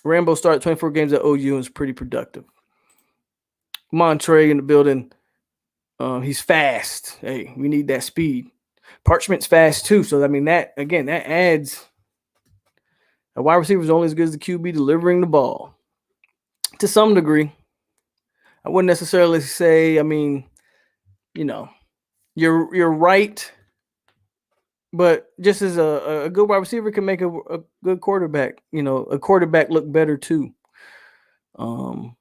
Rambo started 24 games at OU and was pretty productive. Montre in the building. He's fast. Hey, we need that speed. Parchment's fast too. So, I mean, that adds. A wide receiver is only as good as the QB delivering the ball. To some degree. I wouldn't necessarily say, I mean, you know, you're right. But just as a good wide receiver can make a good quarterback, you know, a quarterback look better too. But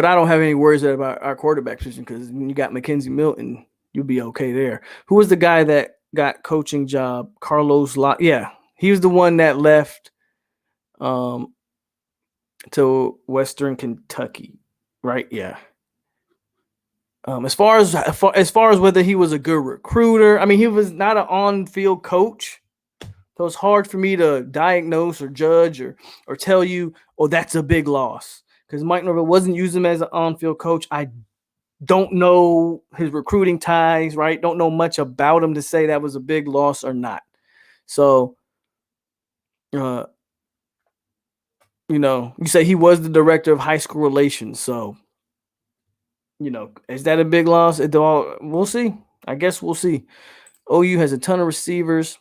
I don't have any worries about our quarterback position because when you got Mackenzie Milton, you'll be okay there. Who was the guy that got coaching job? Carlos Lott. Yeah, he was the one that left to Western Kentucky, right? Yeah. As far as whether he was a good recruiter, I mean, he was not an on-field coach. So it's hard for me to diagnose or judge or tell you, oh, that's a big loss. Because Mike Norvell wasn't using him as an on-field coach. I don't know his recruiting ties, right? Don't know much about him to say that was a big loss or not. So, you know, you say he was the director of high school relations. So, you know, is that a big loss? We'll see. I guess we'll see. OU has a ton of receivers.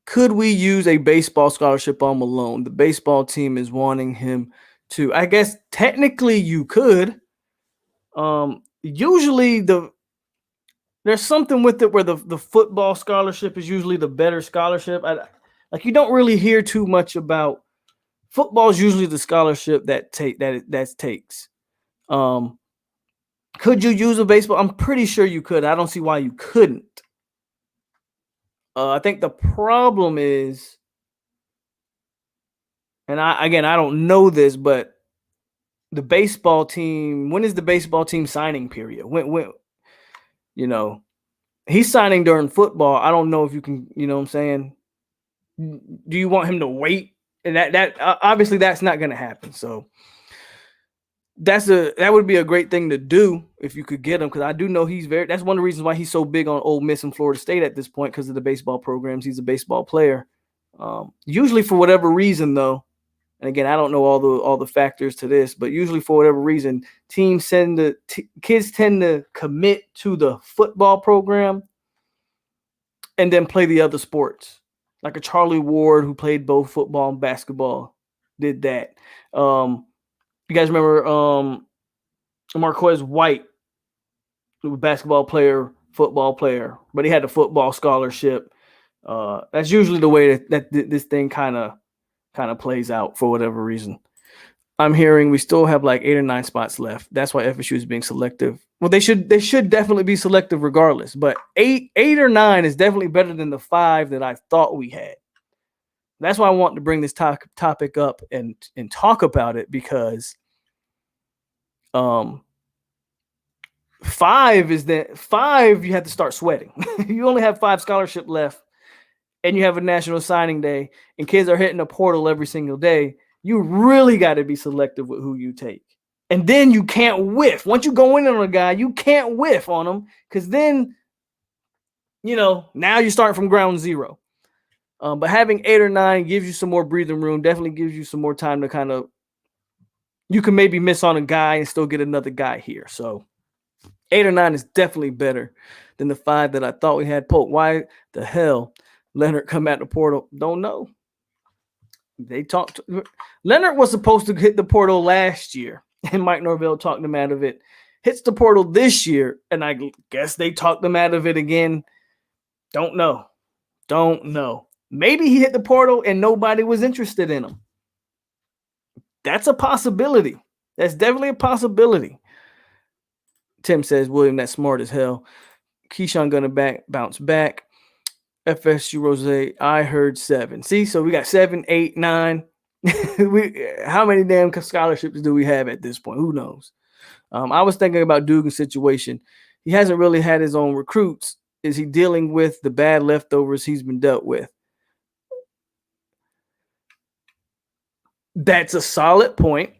Could we use a baseball scholarship on Malone? The baseball team is wanting him to. I guess technically you could. Usually there's something with it where the football scholarship is usually the better scholarship. Like, you don't really hear too much about football. Is usually the scholarship that takes. Could you use a baseball? I'm pretty sure you could. I don't see why you couldn't. I think the problem is, and I don't know this, but the baseball team, when is the baseball team signing period? When you know, he's signing during football. I don't know if you can, you know what I'm saying? Do you want him to wait? And that obviously that's not going to happen. So that would be a great thing to do if you could get him, because I do know that's one of the reasons why he's so big on Ole Miss and Florida State at this point, because of the baseball programs. He's a baseball player. Usually for whatever reason, though, and again, I don't know all the factors to this, but usually for whatever reason, kids tend to commit to the football program and then play the other sports. Like a Charlie Ward, who played both football and basketball, did that. You guys remember Marquez White, who was a basketball player, football player, but he had a football scholarship. That's usually the way that this thing kind of plays out for whatever reason. I'm hearing we still have like 8 or 9 spots left. That's why FSU is being selective. Well, they should definitely be selective regardless. But 8 or 9 is definitely better than the 5 that I thought we had. That's why I want to bring this topic up and talk about it, because 5 you have to start sweating. You only have 5 scholarship left, and you have a national signing day, and kids are hitting a portal every single day. You really got to be selective with who you take. And then you can't whiff. Once you go in on a guy, you can't whiff on him, because then, you know, now you're starting from ground zero. But having 8 or 9 gives you some more breathing room, definitely gives you some more time to kind of, you can maybe miss on a guy and still get another guy here. So 8 or 9 is definitely better than the 5 that I thought we had. Polk, why the hell Leonard come out the portal? Don't know. They talked. Leonard was supposed to hit the portal last year, and Mike Norvell talked him out of it. Hits the portal this year, and I guess they talked him out of it again. Don't know. Maybe he hit the portal and nobody was interested in him. That's a possibility. That's definitely a possibility. Tim says, William, that's smart as hell. Keyshawn gonna bounce back. FSU Rose, I heard 7. See, so we got 7, 8, 9. How many damn scholarships do we have at this point? Who knows? I was thinking about Dugan's situation. He hasn't really had his own recruits. Is he dealing with the bad leftovers he's been dealt with? That's a solid point.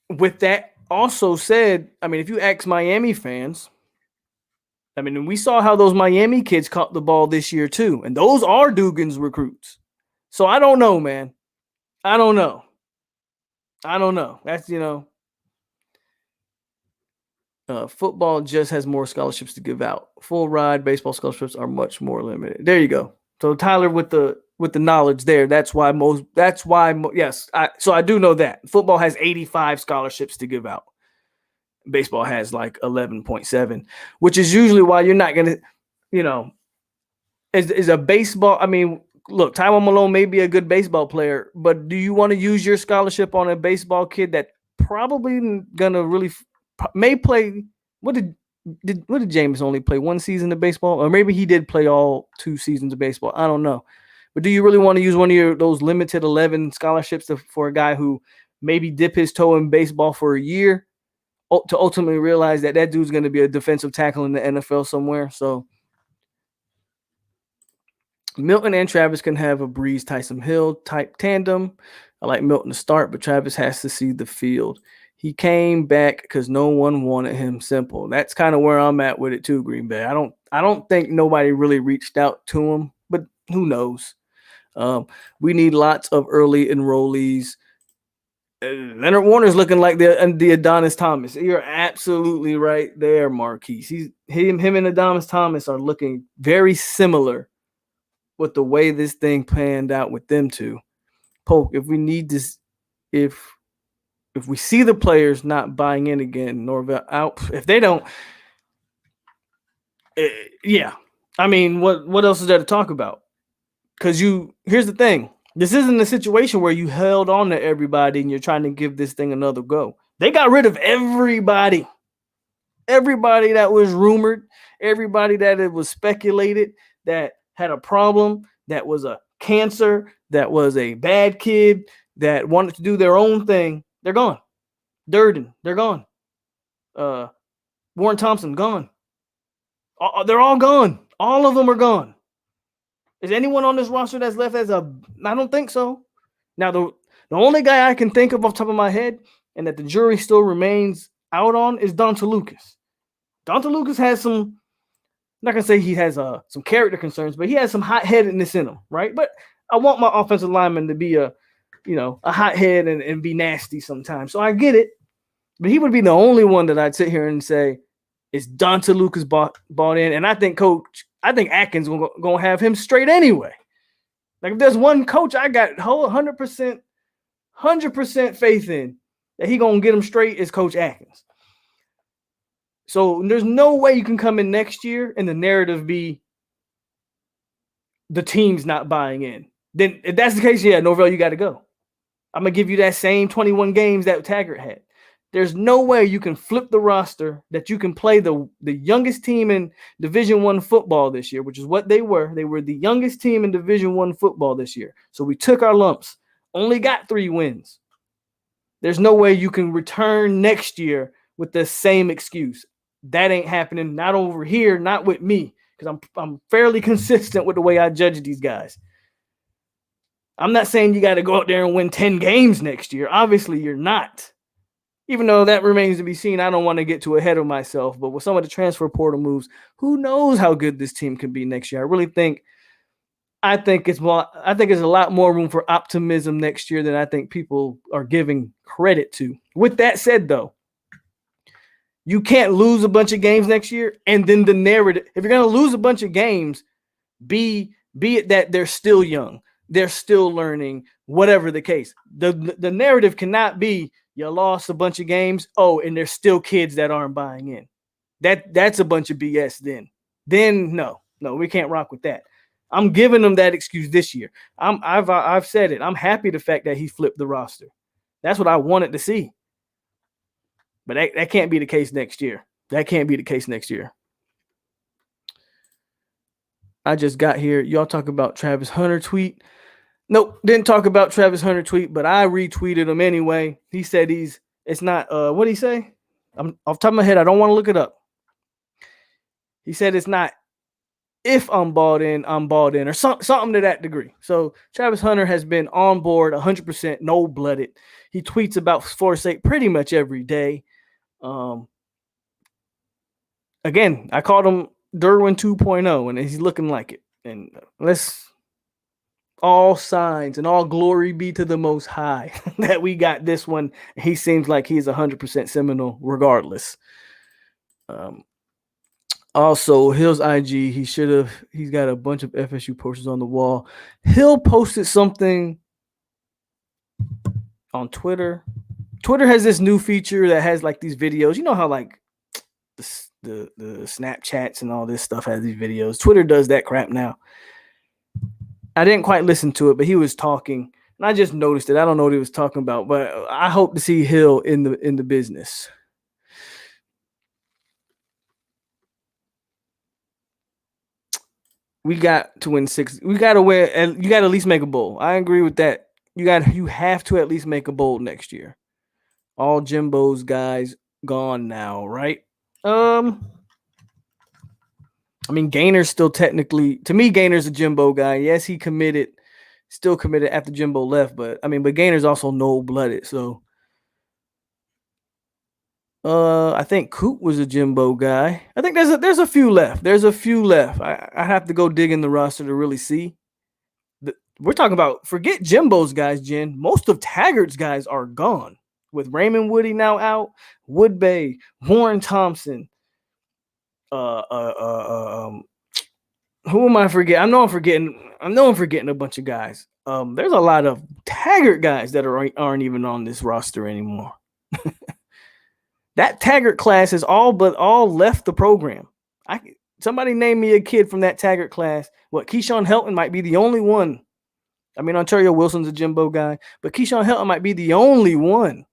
With that also said, I mean, if you ask Miami fans, I mean, we saw how those Miami kids caught the ball this year too, and those are Dugan's recruits. So I don't know, man. I don't know. That's, football just has more scholarships to give out. Full ride baseball scholarships are much more limited. There you go. So Tyler with the knowledge there. Yes. So I do know that football has 85 scholarships to give out. Baseball has like 11.7, which is usually why you're not going to, is a baseball. I mean, look, Tywone Malone may be a good baseball player, but do you want to use your scholarship on a baseball kid that probably gonna really may play? What did James only play 1 season of baseball, or maybe he did play all 2 seasons of baseball? I don't know, but do you really want to use one of those limited 11 scholarships for a guy who maybe dip his toe in baseball for a year to ultimately realize that dude's going to be a defensive tackle in the NFL somewhere? So Milton and Travis can have a Breeze Tyson Hill type tandem. I like Milton to start, but Travis has to see the field. He came back because no one wanted him. Simple. That's kind of where I'm at with it too, Green Bay. I don't think nobody really reached out to him, but who knows? We need lots of early enrollees. Leonard Warner's looking like the Adonis Thomas. You're absolutely right there, Marquise. Him and Adonis Thomas are looking very similar with the way this thing panned out with them two. Polk, if we need this, if we see the players not buying in again, Norvell out, if they don't, yeah. I mean, what else is there to talk about? Because here's the thing. This isn't a situation where you held on to everybody and you're trying to give this thing another go. They got rid of everybody. Everybody that was rumored, everybody that it was speculated that had a problem, that was a cancer, that was a bad kid, that wanted to do their own thing. They're gone. Durden, they're gone. Warren Thompson, gone. They're all gone. All of them are gone. Is anyone on this roster that's left as a? I don't think so. Now, the only guy I can think of off the top of my head and that the jury still remains out on is Donta Lucas. Donta Lucas has some, I'm not going to say he has some character concerns, but he has some hot-headedness in him, right? But I want my offensive lineman to be a hothead and be nasty sometimes. So I get it. But he would be the only one that I'd sit here and say, is Donta Lucas bought in? And I think Atkins going to have him straight anyway. Like, if there's one coach I got 100% faith in that he going to get him straight, is Coach Atkins. So there's no way you can come in next year and the narrative be the team's not buying in. Then if that's the case, yeah, Norvell, you got to go. I'm going to give you that same 21 games that Taggart had. There's no way you can flip the roster, that you can play the youngest team in Division I football this year, which is what they were. They were the youngest team in Division I football this year. So we took our lumps, only got 3 wins. There's no way you can return next year with the same excuse. That ain't happening. Not over here, not with me, because I'm fairly consistent with the way I judge these guys. I'm not saying you got to go out there and win 10 games next year. Obviously, you're not. Even though that remains to be seen, I don't want to get too ahead of myself. But with some of the transfer portal moves, who knows how good this team can be next year? I really think I think it's more. I think there's a lot more room for optimism next year than I think people are giving credit to. With that said, though, you can't lose a bunch of games next year, and then the narrative. If you're going to lose a bunch of games, be it that they're still young, they're still learning, whatever the case. The narrative cannot be you lost a bunch of games. Oh, and there's still kids that aren't buying in. That's a bunch of BS. Then no, we can't rock with that. I'm giving them that excuse this year. I've said it. I'm happy the fact that he flipped the roster. That's what I wanted to see. But that can't be the case next year. That can't be the case next year. I just got here. Y'all talk about Travis Hunter tweet. Nope, didn't talk about Travis Hunter tweet, but I retweeted him anyway. He said it's not, what did he say? I'm off the top of my head. I don't want to look it up. He said it's not if I'm bought in, or something to that degree. So Travis Hunter has been on board 100%, no-blooded. He tweets about Florida State pretty much every day. Again, I called him Derwin 2.0, and he's looking like it. And all signs and all glory be to the Most High that we got this one. He seems like he's 100% Seminole regardless. Also, Hill's IG, he's got a bunch of FSU posters on the wall. Hill posted something on Twitter. Twitter has this new feature that has like these videos. You know how like the Snapchats and all this stuff has these videos. Twitter does that crap now. I didn't quite listen to it, but he was talking, and I just noticed it. I don't know what he was talking about, but I hope to see Hill in the business. We got to win 6. We got to win, and you got to at least make a bowl. I agree with that. You have to at least make a bowl next year. All Jimbo's guys gone now, right? I mean, Gainer's still technically, to me, Gainer's a Jimbo guy. Yes, he still committed after Jimbo left, but Gainer's also no-blooded, so I think Coop was a Jimbo guy. I think there's a few left. I have to go dig in the roster to really see. We're talking about, forget Jimbo's guys, Jen. Most of Taggart's guys are gone. With Raymond Woody now out, Woodbay, Warren Thompson, who am I forgetting? I know I'm forgetting a bunch of guys. There's a lot of Taggart guys that aren't even on this roster anymore. That Taggart class is all left the program. Somebody name me a kid from that Taggart class. What, Keyshawn Helton might be the only one. I mean, Ontario Wilson's a Jimbo guy, but Keyshawn Helton might be the only one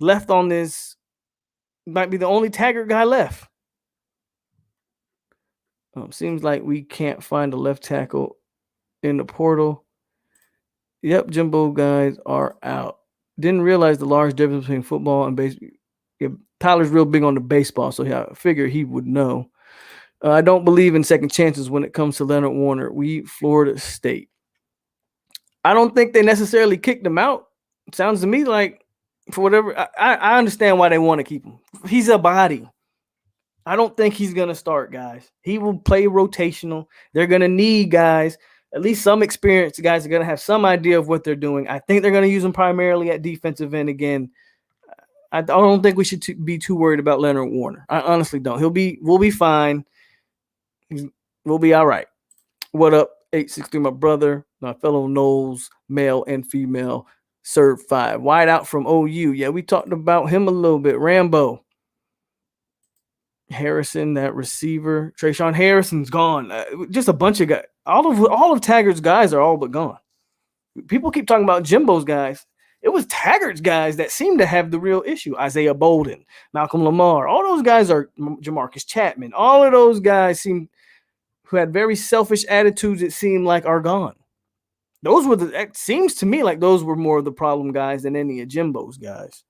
left on this. Might be the only Taggart guy left. Seems like we can't find a left tackle in the portal. Yep, Jimbo guys are out. Didn't realize the large difference between football and baseball. Yeah, Tyler's real big on the baseball, so I figure he would know. I don't believe in second chances when it comes to Leonard Warner. Florida State. I don't think they necessarily kicked him out. It sounds to me like, for whatever, I understand why they want to keep him. He's a body. I don't think he's going to start, guys. He will play rotational. They're going to need guys, at least some experienced guys are going to have some idea of what they're doing. I think they're going to use him primarily at defensive end again. I don't think we should be too worried about Leonard Warner. I honestly don't. We'll be fine. We'll be all right. What up, 863, my brother, my fellow Knowles, male and female, serve 5. Wide out from OU. Yeah, we talked about him a little bit. Rambo. Harrison, that receiver. Trayshawn Harrison's gone. Just a bunch of guys. All of Taggart's guys are all but gone. People keep talking about Jimbo's guys. It was Taggart's guys that seemed to have the real issue. Isaiah Bolden, Malcolm Lamar. All those guys are Jamarcus Chapman. All of those guys who had very selfish attitudes, it seemed like, are gone. It seems to me like those were more of the problem guys than any of Jimbo's guys.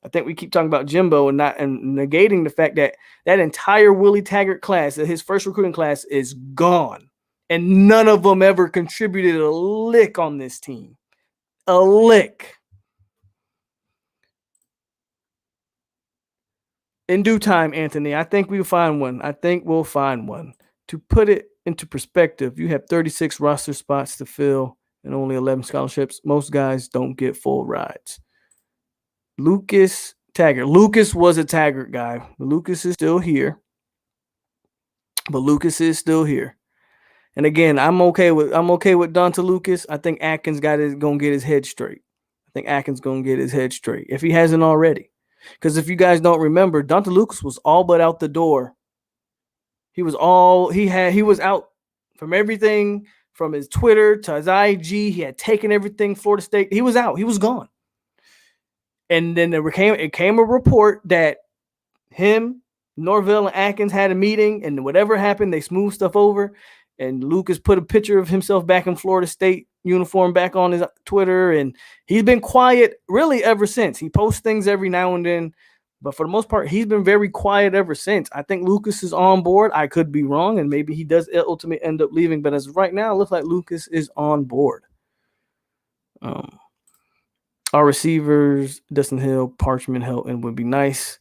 I think we keep talking about Jimbo and negating the fact that entire Willie Taggart class, his first recruiting class, is gone. And none of them ever contributed a lick on this team. A lick. In due time, Anthony, I think we'll find one. To put it into perspective, you have 36 roster spots to fill and only 11 scholarships. Most guys don't get full rides. Lucas Taggart. Lucas was a Taggart guy. Lucas is still here. And again, I'm okay with Donta Lucas. I think Atkins gonna get his head straight. If he hasn't already. Because if you guys don't remember, Donta Lucas was all but out the door. He was out from everything, from his Twitter to his IG. He had taken everything Florida State. He was out. He was gone. And then it came a report that him, Norvell, and Atkins had a meeting, and whatever happened, they smoothed stuff over. And Lucas put a picture of himself back in Florida State uniform back on his Twitter, and he's been quiet really ever since. He posts things every now and then, but for the most part, he's been very quiet ever since. I think Lucas is on board. I could be wrong, and maybe he does ultimately end up leaving, but as of right now, it looks like Lucas is on board. Our receivers, Dustin Hill, Parchment, Helton would be nice.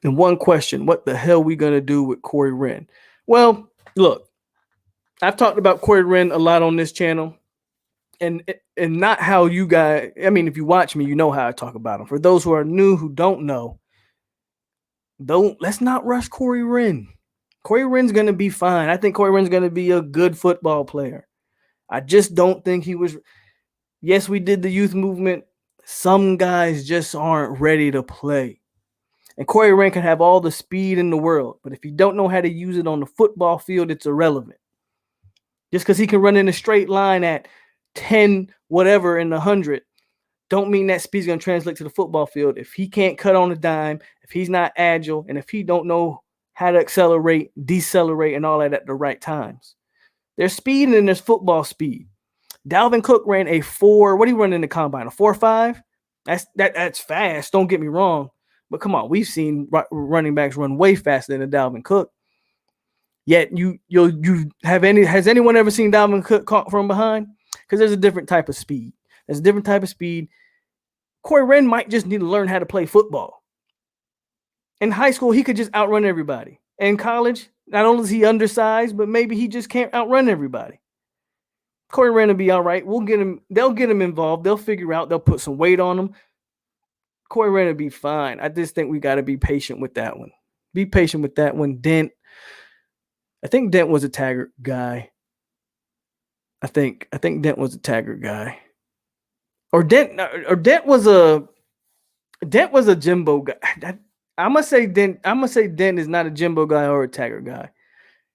And one question, what the hell are we going to do with Corey Wren? Well, look, I've talked about Corey Wren a lot on this channel, and not how you guys, I mean, if you watch me, you know how I talk about him. For those who are new, who don't know, let's not rush Corey Wren. Corey Wren's going to be fine. I think Corey Wren's going to be a good football player. I just don't think he was. Yes, we did the youth movement. Some guys just aren't ready to play. And Corey Wren can have all the speed in the world, but if you don't know how to use it on the football field, it's irrelevant. Just because he can run in a straight line at 10 whatever in the 100, don't mean that speed's going to translate to the football field. If he can't cut on a dime, if he's not agile, and if he don't know how to accelerate, decelerate, and all that at the right times. There's speed and there's football speed. Dalvin Cook ran a 4. What do you run in the combine? A 4.5? That's fast. Don't get me wrong. But come on, we've seen running backs run way faster than a Dalvin Cook. Yet has anyone ever seen Dalvin Cook caught from behind? Because there's a different type of speed. Corey Wren might just need to learn how to play football. In high school, he could just outrun everybody. In college, not only is he undersized, but maybe he just can't outrun everybody. Corey Wren will be all right. They'll get him involved. They'll figure out. They'll put some weight on him. Corey Wren will be fine. I just think we got to be patient with that one. Dent. I think Dent was a Taggart guy. I think Dent was a Taggart guy. Or Dent was a Jimbo guy. I'm gonna say Dent is not a Jimbo guy or a Taggart guy.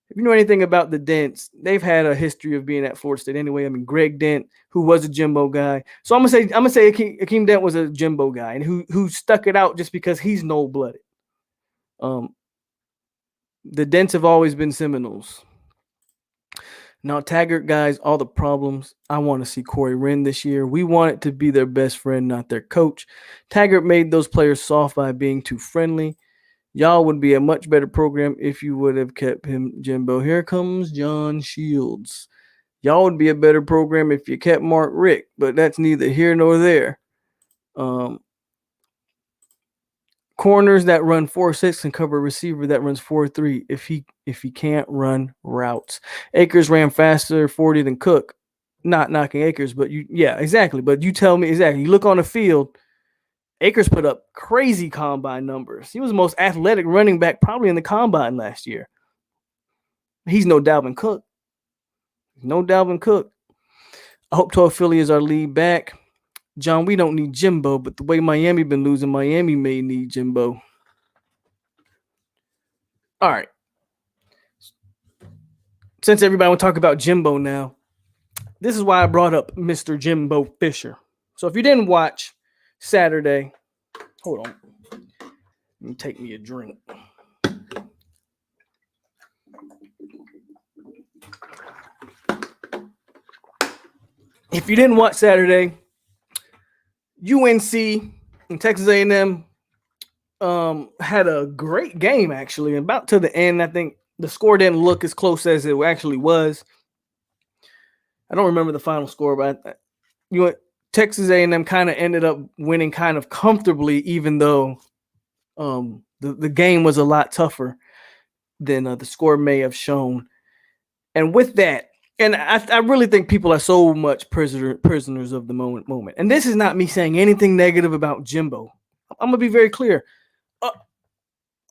If you know anything about the Dents, they've had a history of being at Florida State anyway. I mean, Greg Dent, who was a Jimbo guy. So I'm gonna say Akeem Dent was a Jimbo guy and who stuck it out just because he's no-blooded. The Dents have always been Seminoles. Now, Taggart guys, all the problems. I want to see Corey Wren this year. We want it to be their best friend, not their coach. Taggart made those players soft by being too friendly. Y'all would be a much better program if you would have kept him, Jimbo. Here comes John Shields. Y'all would be a better program if you kept Mark Richt, but that's neither here nor there. Corners that run 4.6 can cover a receiver that runs 4.3 if he can't run routes. Akers ran faster 40 than Cook. Not knocking Akers, but exactly. But you tell me exactly. You look on the field, Akers put up crazy combine numbers. He was the most athletic running back probably in the combine last year. He's no Dalvin Cook. I hope 12 Philly is our lead back. John, we don't need Jimbo, but the way Miami been losing, Miami may need Jimbo. All right. Since everybody will talk about Jimbo now, this is why I brought up Mr. Jimbo Fisher. So if you didn't watch Saturday, hold on. Let me take me a drink. If you didn't watch Saturday, UNC and Texas A&M had a great game, actually. About to the end, I think the score didn't look as close as it actually was. I don't remember the final score, but Texas A&M kind of ended up winning kind of comfortably, even though the game was a lot tougher. than the score may have shown. And with that, and I really think people are so much prisoners of the moment. And this is not me saying anything negative about Jimbo. I'm going to be very clear.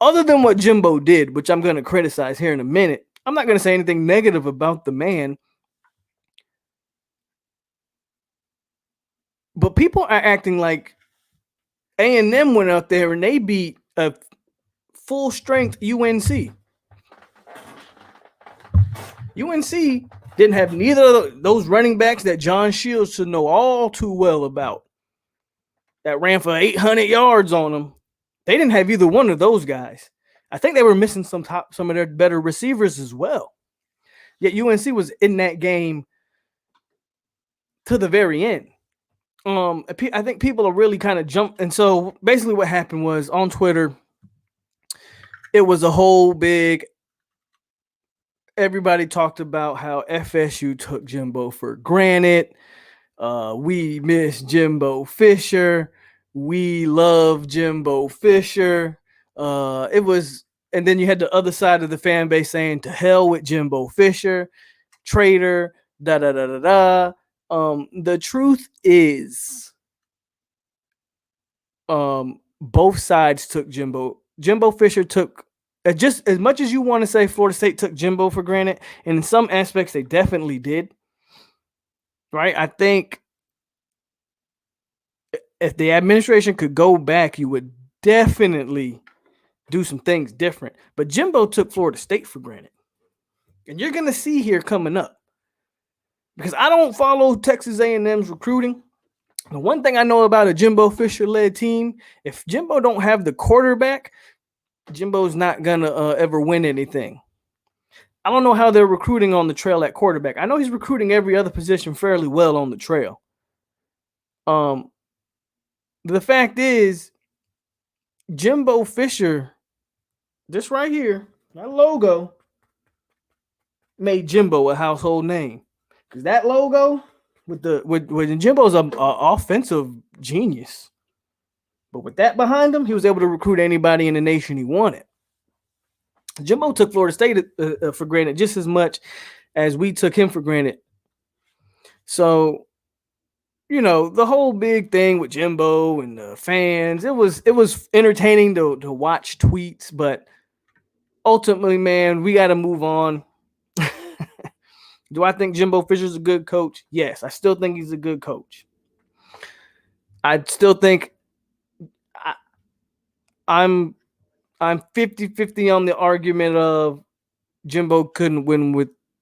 Other than what Jimbo did, which I'm going to criticize here in a minute, I'm not going to say anything negative about the man. But people are acting like A&M went out there and they beat a full strength UNC. UNC didn't have neither of those running backs that John Shields should know all too well about that ran for 800 yards on them. They didn't have either one of those guys. I think they were missing some of their better receivers as well. Yet UNC was in that game to the very end. I think people are really kind of jumped. And so basically what happened was on Twitter, it was a whole big, everybody talked about how FSU took Jimbo for granted. We miss Jimbo Fisher. We love Jimbo Fisher. It was, and then you had the other side of the fan base saying, to hell with Jimbo Fisher, traitor, da da da da da. The truth is, both sides took Jimbo. Jimbo Fisher took, just as much as you want to say Florida State took Jimbo for granted, and in some aspects they definitely did. Right? I think if the administration could go back, you would definitely do some things different. But Jimbo took Florida State for granted. And you're going to see here coming up, because I don't follow Texas A&M's recruiting. The one thing I know about a Jimbo Fisher-led team, if Jimbo don't have the quarterback, Jimbo's not going to ever win anything. I don't know how they're recruiting on the trail at quarterback. I know he's recruiting every other position fairly well on the trail. The fact is, Jimbo Fisher, this right here, that logo, made Jimbo a household name. Because that logo with Jimbo's a offensive genius. But with that behind him, he was able to recruit anybody in the nation he wanted. Jimbo took Florida State for granted just as much as we took him for granted. So, you know, the whole big thing with Jimbo and the fans, it was entertaining to watch tweets, but ultimately, man, we got to move on. Do I think Jimbo Fisher's a good coach? Yes, I still think he's a good coach. I still think I'm 50-50 on the argument of Jimbo couldn't win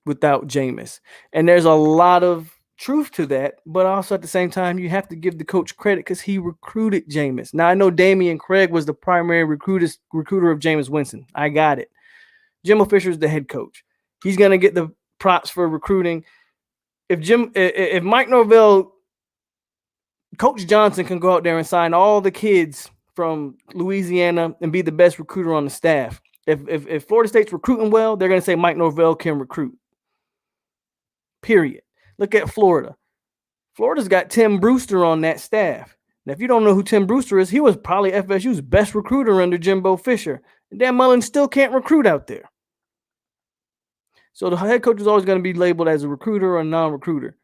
without Jameis. And there's a lot of truth to that, but also at the same time, you have to give the coach credit because he recruited Jameis. Now, I know Damian Craig was the primary recruiter of Jameis Winston. I got it. Jimbo Fisher is the head coach. He's going to get the props for recruiting. If Mike Norvell, Coach Johnson can go out there and sign all the kids from Louisiana and be the best recruiter on the staff. If Florida State's recruiting well, they're going to say Mike Norvell can recruit. Period. Look at Florida. Florida's got Tim Brewster on that staff. Now, if you don't know who Tim Brewster is, he was probably FSU's best recruiter under Jimbo Fisher. And Dan Mullen still can't recruit out there. So the head coach is always going to be labeled as a recruiter or a non-recruiter.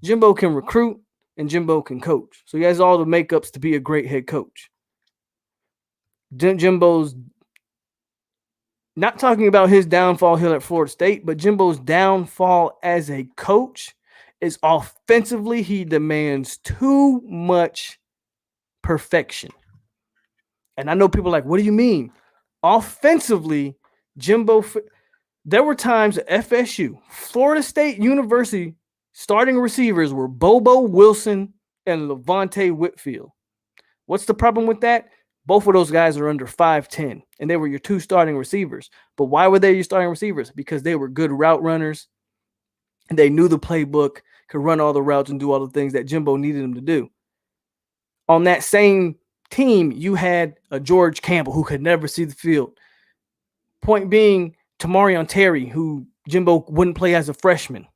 Jimbo can recruit and Jimbo can coach. So he has all the makeups to be a great head coach. Jimbo's not talking about his downfall here at Florida State, but Jimbo's downfall as a coach is offensively, he demands too much perfection. And I know people are like, what do you mean? Offensively, Jimbo, there were times at FSU, Florida State University, starting receivers were Bobo Wilson and Levante Whitfield. What's the problem with that? Both of those guys are under 5'10", and they were your two starting receivers. But why were they your starting receivers? Because they were good route runners, and they knew the playbook, could run all the routes and do all the things that Jimbo needed them to do. On that same team, you had a George Campbell who could never see the field. Point being, Tamarion Terry, who Jimbo wouldn't play as a freshman.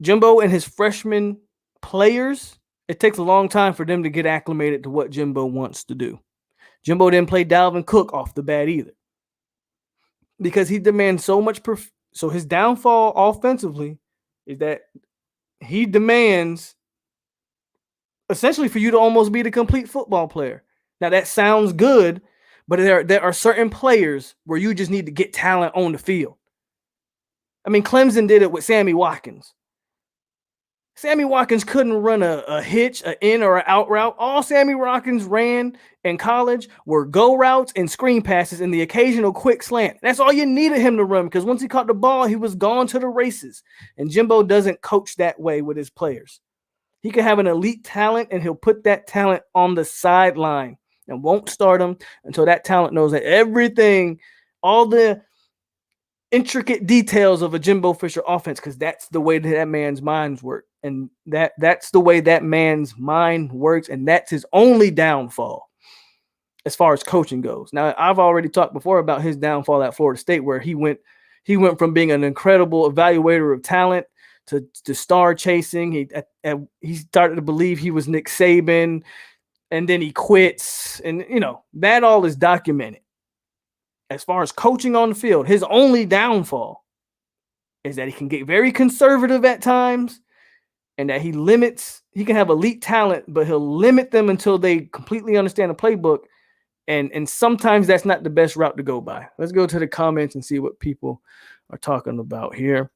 Jimbo and his freshman players, it takes a long time for them to get acclimated to what Jimbo wants to do. Jimbo didn't play Dalvin Cook off the bat either. because he demands so much. So his downfall offensively is that he demands essentially for you to almost be the complete football player. Now that sounds good, but there are certain players where you just need to get talent on the field. I mean, Clemson did it with Sammy Watkins. Sammy Watkins couldn't run a hitch, an in or an out route. All Sammy Watkins ran in college were go routes and screen passes and the occasional quick slant. That's all you needed him to run, because once he caught the ball, he was gone to the races. And Jimbo doesn't coach that way with his players. He can have an elite talent, and he'll put that talent on the sideline and won't start him until that talent knows that everything, all the intricate details of a Jimbo Fisher offense, because that's the way that man's minds work. And that's the way that man's mind works, and that's his only downfall as far as coaching goes. Now, I've already talked before about his downfall at Florida State, where he went from being an incredible evaluator of talent to star chasing. He started to believe he was Nick Saban, and then he quits. And, that all is documented. As far as coaching on the field, his only downfall is that he can get very conservative at times, and that he can have elite talent, but he'll limit them until they completely understand the playbook. And sometimes that's not the best route to go by. Let's go to the comments and see what people are talking about here.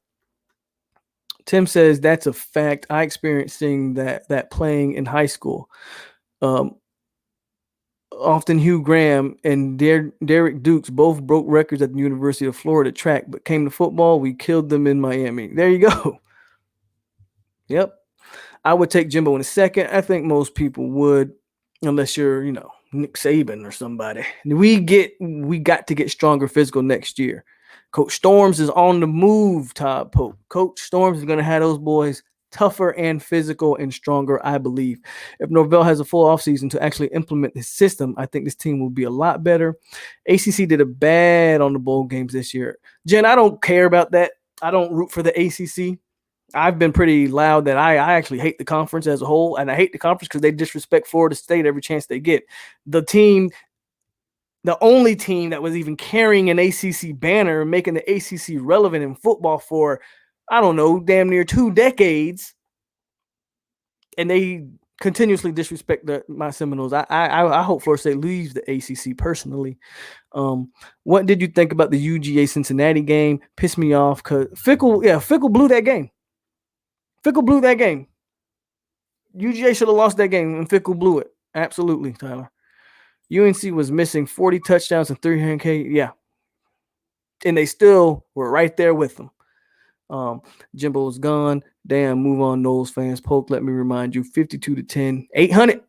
Tim says, that's a fact. I experienced seeing that playing in high school. Often Hugh Graham and Derek Dukes both broke records at the University of Florida track, but came to football, we killed them in Miami. There you go. Yep. I would take Jimbo in a second. I think most people would, unless you're, Nick Saban or somebody. We got to get stronger physical next year. Coach Storms is on the move, Todd Pope. Coach Storms is going to have those boys tougher and physical and stronger, I believe. If Norvell has a full offseason to actually implement his system, I think this team will be a lot better. ACC did a bad on the bowl games this year. Jen, I don't care about that. I don't root for the ACC. I've been pretty loud that I actually hate the conference as a whole, and I hate the conference because they disrespect Florida State every chance they get. The only team that was even carrying an ACC banner, making the ACC relevant in football for, I don't know, damn near 2 decades, and they continuously disrespect my Seminoles. I hope Florida State leaves the ACC personally. What did you think about the UGA Cincinnati game? Pissed me off because Fickle blew that game. Fickle blew that game. UGA should have lost that game, and Fickle blew it. Absolutely, Tyler. UNC was missing 40 touchdowns and 300K. Yeah. And they still were right there with them. Jimbo's gone. Damn, move on, Knowles fans. Polk, let me remind you, 52-10, 800.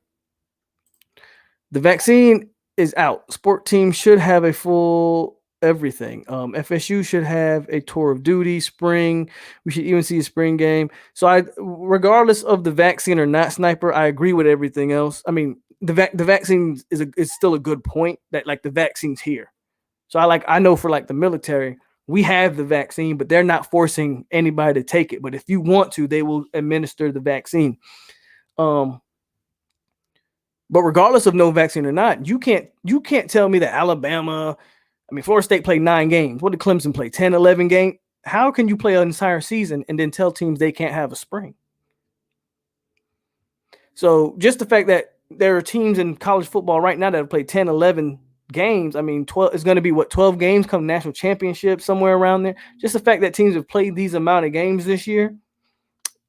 The vaccine is out. Sport teams should have a full everything. FSU should have a tour of duty, spring. We should even see a spring game. So regardless of the vaccine or not, Sniper, I agree with everything else. I mean, the vaccine is still a good point that like the vaccine's here. So I know for like the military, we have the vaccine, but they're not forcing anybody to take it. But if you want to, they will administer the vaccine. But regardless of no vaccine or not, you can't tell me that Alabama, Florida State played 9 games. What did Clemson play? 10, 11 games? How can you play an entire season and then tell teams they can't have a spring? So just the fact that there are teams in college football right now that have played 10, 11 games. 12 is going to be 12 games come national championship, somewhere around there. Just the fact that teams have played these amount of games this year,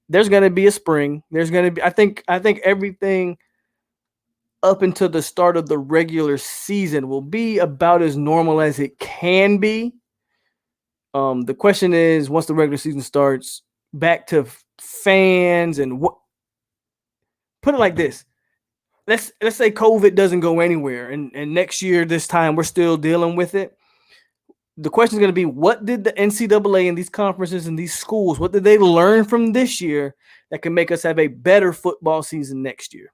there's going to be a spring. There's going to be, I think everything up until the start of the regular season will be about as normal as it can be. The question is, once the regular season starts, back to fans and what. Put it like this: let's say COVID doesn't go anywhere, and next year this time we're still dealing with it. The question is going to be, what did the NCAA and these conferences and these schools, what did they learn from this year that can make us have a better football season next year?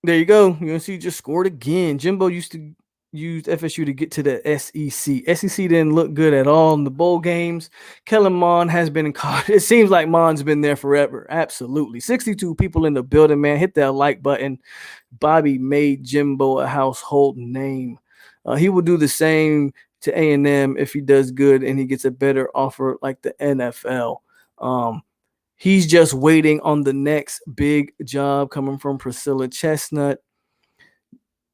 There you go. UNC just scored again. Jimbo used to use FSU to get to the SEC. SEC didn't look good at all in the bowl games. Kellen Mond has been in college. It seems like Mond's been there forever. Absolutely. 62 people in the building, man. Hit that like button. Bobby made Jimbo a household name. He will do the same to A&M if he does good and he gets a better offer like the NFL. He's just waiting on the next big job coming from Priscilla Chestnut.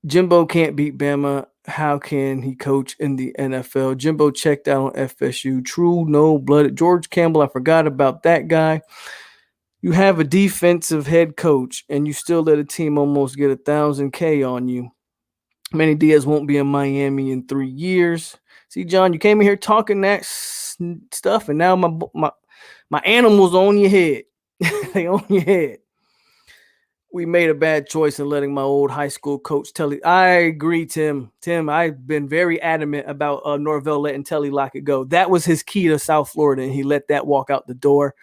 Jimbo can't beat Bama. How can he coach in the NFL? Jimbo checked out on FSU. True, no-blooded. George Campbell, I forgot about that guy. You have a defensive head coach, and you still let a team almost get 1,000K on you. Manny Diaz won't be in Miami in 3 years. See, John, you came in here talking that stuff, and now my animals on your head. They on your head. We made a bad choice in letting my old high school coach Telly. I agree, Tim. I've been very adamant about Norvell letting Telly Lockett go. That was his key to South Florida, and he let that walk out the door.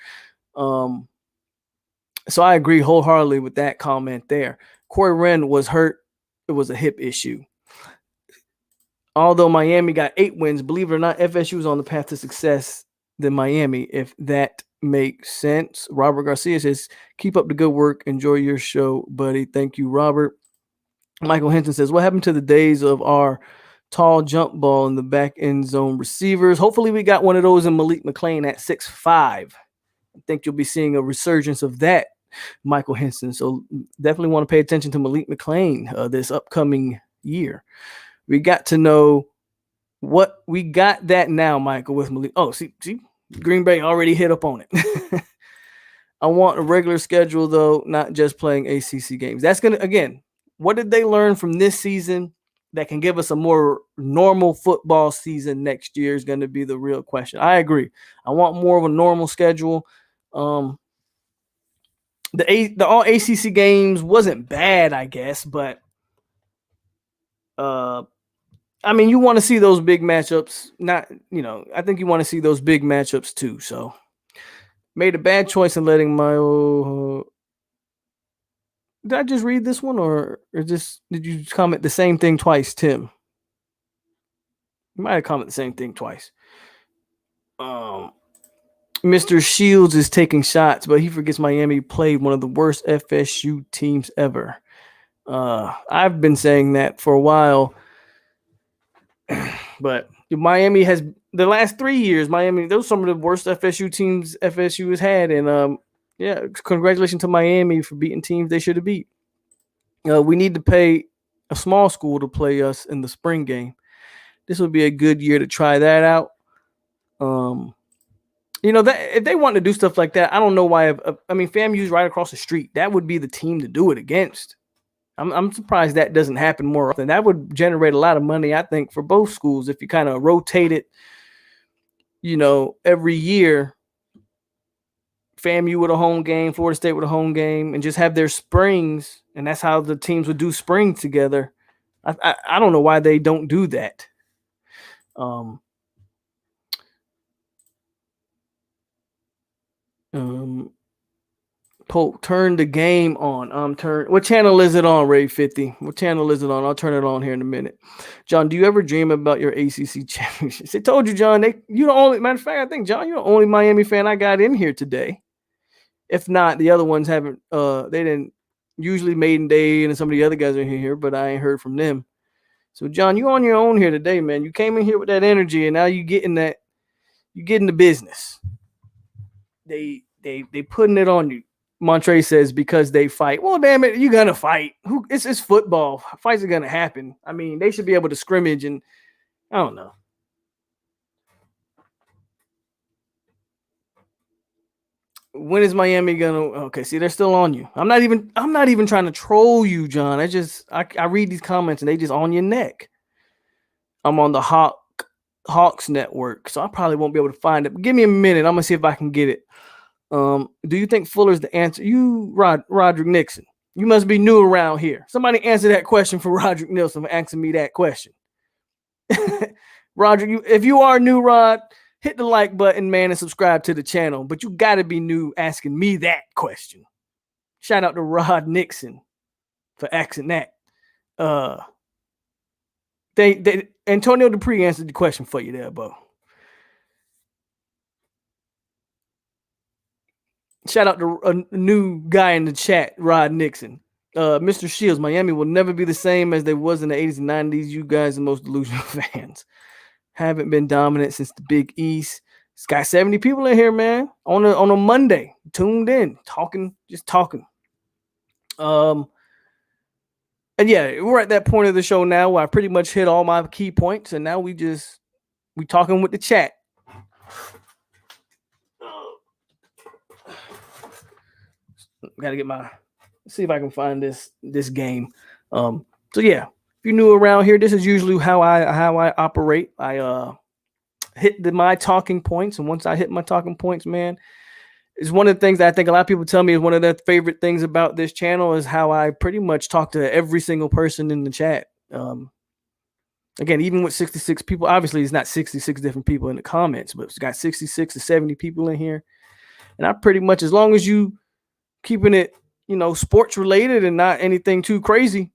So I agree wholeheartedly with that comment there. Corey Wren was hurt. It was a hip issue. Although Miami got 8 wins, believe it or not, FSU is on the path to success than Miami, if that makes sense. Robert Garcia says, keep up the good work. Enjoy your show, buddy. Thank you, Robert. Michael Henson says, what happened to the days of our tall jump ball in the back end zone receivers? Hopefully we got one of those in Malik McClain at 6'5". I think you'll be seeing a resurgence of that, Michael Henson. So definitely want to pay attention to Malik McClain this upcoming year. We got to know what we got that now, Michael, with Malik. Oh, see, Green Bay already hit up on it. I want a regular schedule, though, not just playing ACC games. That's going to, again, what did they learn from this season that can give us a more normal football season next year is going to be the real question. I agree. I want more of a normal schedule. The all ACC games wasn't bad, I guess, but I mean, you want to see those big matchups. I think you want to see those big matchups too. So, made a bad choice in letting my. Did I just read this one, or did you comment the same thing twice, Tim? You might have commented the same thing twice. Mr. Shields is taking shots, but he forgets Miami played one of the worst FSU teams ever. I've been saying that for a while, but Miami has the last 3 years. Miami, those are some of the worst FSU teams FSU has had, and congratulations to Miami for beating teams they should have beat. We need to pay a small school to play us in the spring game. This would be a good year to try that out. That if they want to do stuff like that, I don't know why. FAMU's right across the street. That would be the team to do it against. I'm surprised that doesn't happen more often. That would generate a lot of money, I think, for both schools if you kind of rotate it, every year. FAMU with a home game, Florida State with a home game, and just have their springs, and that's how the teams would do spring together. I don't know why they don't do that. POLK, turn the game on. What channel is it on, Ray 50? What channel is it on? I'll turn it on here in a minute. John, do you ever dream about your ACC championships? I told you, John. You the only matter of fact. I think, John, you're the only Miami fan I got in here today. If not, the other ones haven't. They didn't. Usually Maiden Day and some of the other guys are here, but I ain't heard from them. So, John, you on your own here today, man. You came in here with that energy, and now you getting that. You getting the business. They putting it on you. Montre says because they fight. Well, damn it, you're gonna fight. It's football. Fights are gonna happen. I mean, they should be able to scrimmage, and I don't know. When is Miami gonna? Okay, see, they're still on you. I'm not even trying to troll you, John. I read these comments and they just on your neck. I'm on the Hawks network, so I probably won't be able to find it. But give me a minute. I'm gonna see if I can get it. Do you think Fuller's the answer? You, Roderick Nixon. You must be new around here. Somebody answer that question for Roderick Nixon for asking me that question. Roger, if you are new, Rod, hit the like button, man, and subscribe to the channel. But you got to be new asking me that question. Shout out to Rod Nixon for asking that. Antonio Dupree answered the question for you there, Bo. Shout out to a new guy in the chat, Rod Nixon. Mr. Shields, Miami will never be the same as they was in the 80s and 90s. You guys are the most delusional fans. Haven't been dominant since the Big East. It's got 70 people in here, man. On a Monday, tuned in, just talking. And yeah, we're at that point of the show now where I pretty much hit all my key points, and now we talking with the chat. Got to get see if I can find this game. So yeah, if you're new around here, this is usually how I operate. I hit my talking points, and once I hit my talking points, man, it's one of the things that I think a lot of people tell me is one of their favorite things about this channel is how I pretty much talk to every single person in the chat. Again, even with 66 people, obviously it's not 66 different people in the comments, but it's got 66 to 70 people in here, and I pretty much, as long as you keeping it, sports related and not anything too crazy,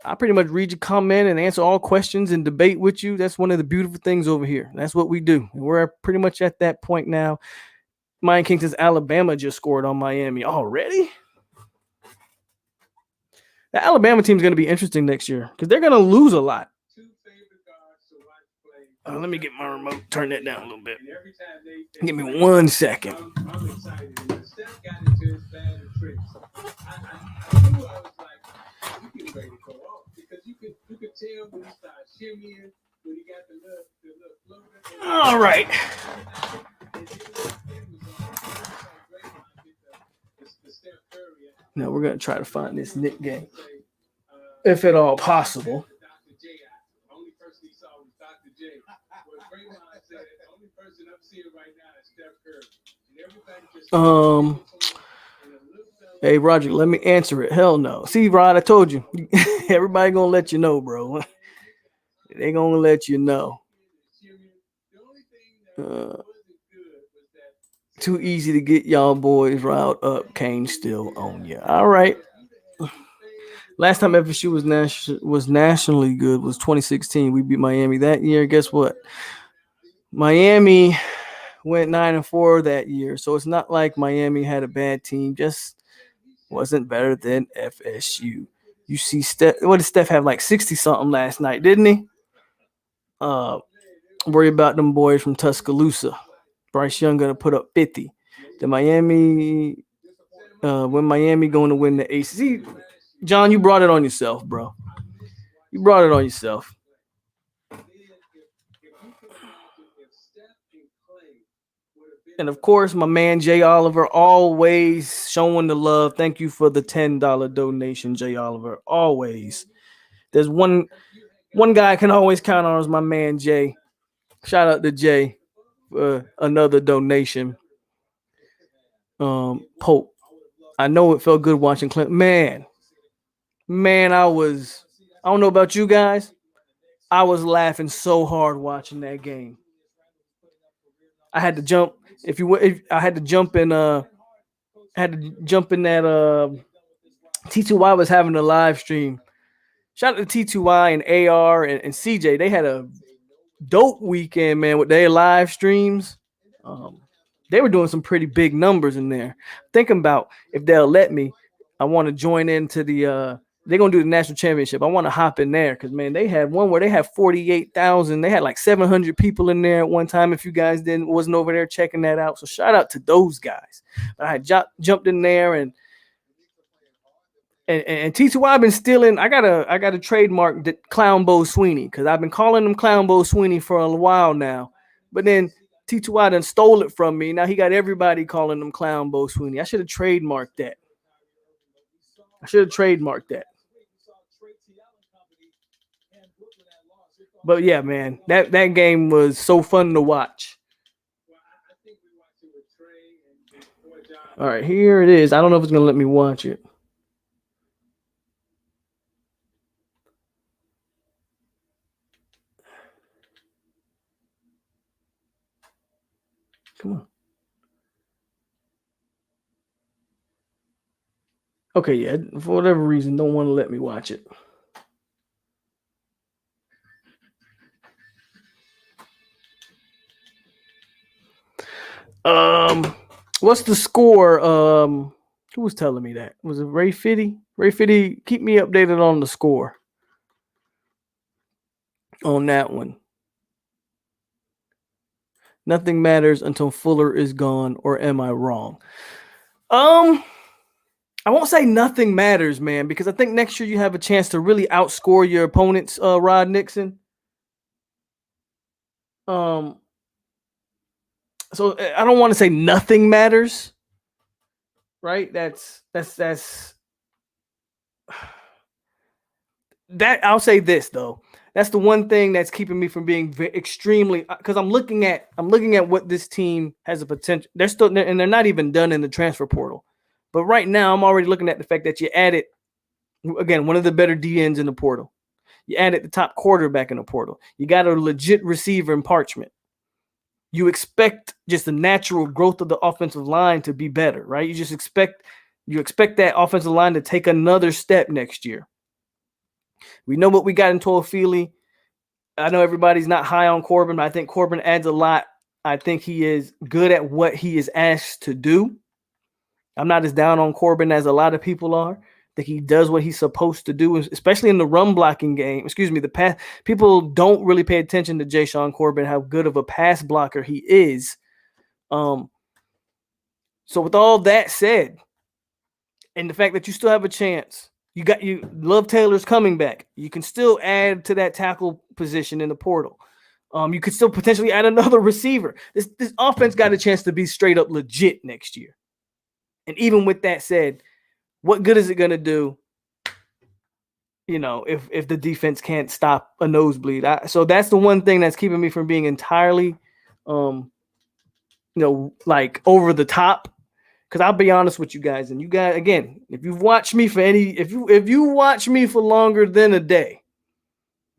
I pretty much read your comment and answer all questions and debate with you. That's one of the beautiful things over here. That's what we do. We're pretty much at that point now. Miami Kingston's Alabama just scored on Miami already. The Alabama team is going to be interesting next year because they're going to lose a lot. Let me get my remote. Turn that down a little bit. Give me 1 second. I'm excited. Steph got into his bag of tricks. I knew I was like, you get ready to go off because you could tell when he started shimmying, when he got the little. All right. Now we're gonna try to find this Nick game, if at all possible. Hey Roger, let me answer it. Hell no. See, Rod, I told you. Everybody gonna let you know, bro. They gonna let you know. Too easy to get y'all boys riled up. Kane still on you. All right. Last time FSU was nationally good was 2016. We beat Miami that year. Guess what? Miami went 9-4 that year, so it's not like Miami had a bad team. Just wasn't better than FSU. You see, what did Steph have, like 60 something last night, didn't he? Worry about them boys from Tuscaloosa. Bryce Young gonna put up 50. When Miami going to win the ACC? John, you brought it on yourself, bro. You brought it on yourself. And of course, my man Jay Oliver, always showing the love. Thank you for the $10 donation, Jay Oliver. Always. There's one guy I can always count on is my man Jay. Shout out to Jay for another donation. POLK. I know it felt good watching Clinton. Man, I don't know about you guys. I was laughing so hard watching that game. I had to jump. I had to jump in that T2Y was having a live stream. Shout out to T2Y and AR and CJ. They had a dope weekend, man, with their live streams. They were doing some pretty big numbers in there. Thinking about if they'll let me, I want to join into the they're gonna do the national championship. I want to hop in there because, man, they had one where they had 48,000. They had like 700 people in there at one time. If you guys wasn't over there checking that out, so shout out to those guys. But I had jumped in there and T2Y I've been stealing. I gotta trademark the Clown Bo Sweeney because I've been calling him Clown Bo Sweeney for a while now. But then T2Y done stole it from me. Now he got everybody calling him Clown Bo Sweeney. I should have trademarked that. But yeah, man, that game was so fun to watch. All right, here it is. I don't know if it's gonna let me watch it. Come on. Okay, yeah, for whatever reason, don't want to let me watch it. What's the score? Who was telling me that? Was it Ray Fitty? Ray Fitty, keep me updated on the score on that one. Nothing matters until Fuller is gone, or am I wrong? I won't say nothing matters, man, because I think next year you have a chance to really outscore your opponents, Rod Nixon. So I don't want to say nothing matters, right? That's that. I'll say this though. That's the one thing that's keeping me from being extremely, because I'm looking at what this team has a potential. They're still, and they're not even done in the transfer portal. But right now, I'm already looking at the fact that you added, again, one of the better DNs in the portal. You added the top quarterback in the portal. You got a legit receiver in Parchment. You expect just the natural growth of the offensive line to be better, right? You expect that offensive line to take another step next year. We know what we got in Toafili. I know everybody's not high on Corbin, but I think Corbin adds a lot. I think he is good at what he is asked to do. I'm not as down on Corbin as a lot of people are. I think he does what he's supposed to do, especially in the run blocking game. The pass. People don't really pay attention to Jay Sean Corbin, how good of a pass blocker he is. So with all that said, and the fact that you still have a chance, Love Taylor's coming back. You can still add to that tackle position in the portal. You could still potentially add another receiver. This offense got a chance to be straight up legit next year. And even with that said, what good is it going to do, if the defense can't stop a nosebleed? So that's the one thing that's keeping me from being entirely, like over the top. Because I'll be honest with you guys, and you guys, again, if you've watched me if you watch me for longer than a day,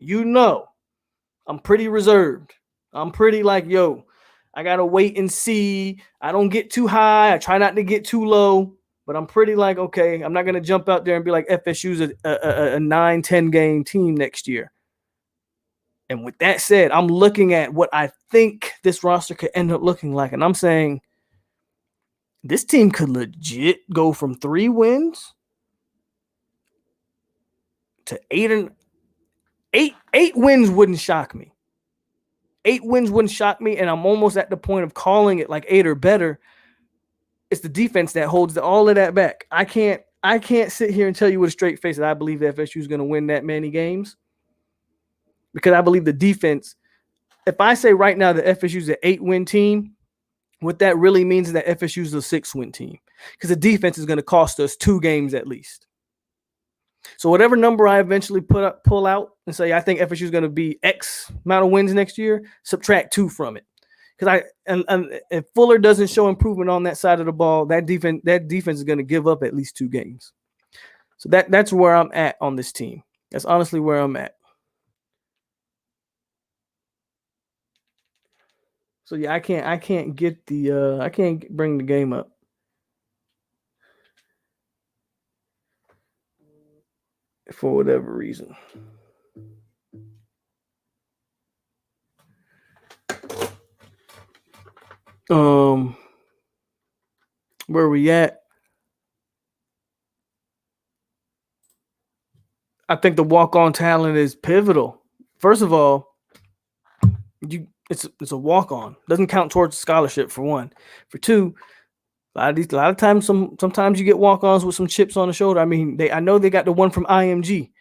I'm pretty reserved. I'm pretty like, I gotta wait and see. I don't get too high. I try not to get too low. But I'm pretty like, okay, I'm not going to jump out there and be like FSU's a 9-10 game team next year. And with that said, I'm looking at what I think this roster could end up looking like. And I'm saying this team could legit go from 3 wins to 8 wins wouldn't shock me. 8 wins wouldn't shock me. And I'm almost at the point of calling it like 8 or better. It's the defense that holds all of that back. I can't sit here and tell you with a straight face that I believe that FSU is going to win that many games, because I believe the defense. If I say right now that FSU is an 8-win team, what that really means is that FSU is a 6-win team, because the defense is going to cost us 2 games at least. So whatever number I eventually pull out and say I think FSU is going to be X amount of wins next year, subtract 2 from it. Because if Fuller doesn't show improvement on that side of the ball, that defense is going to give up at least 2 games. So that's where I'm at on this team. That's honestly where I'm at. So yeah, I can't get the I can't bring the game up. For whatever reason. Where are we at? I think the walk-on talent is pivotal. First of all, it's a walk-on. Doesn't count towards scholarship, for one. For two, a lot of times, sometimes you get walk-ons with some chips on the shoulder. I mean, I know they got the one from IMG.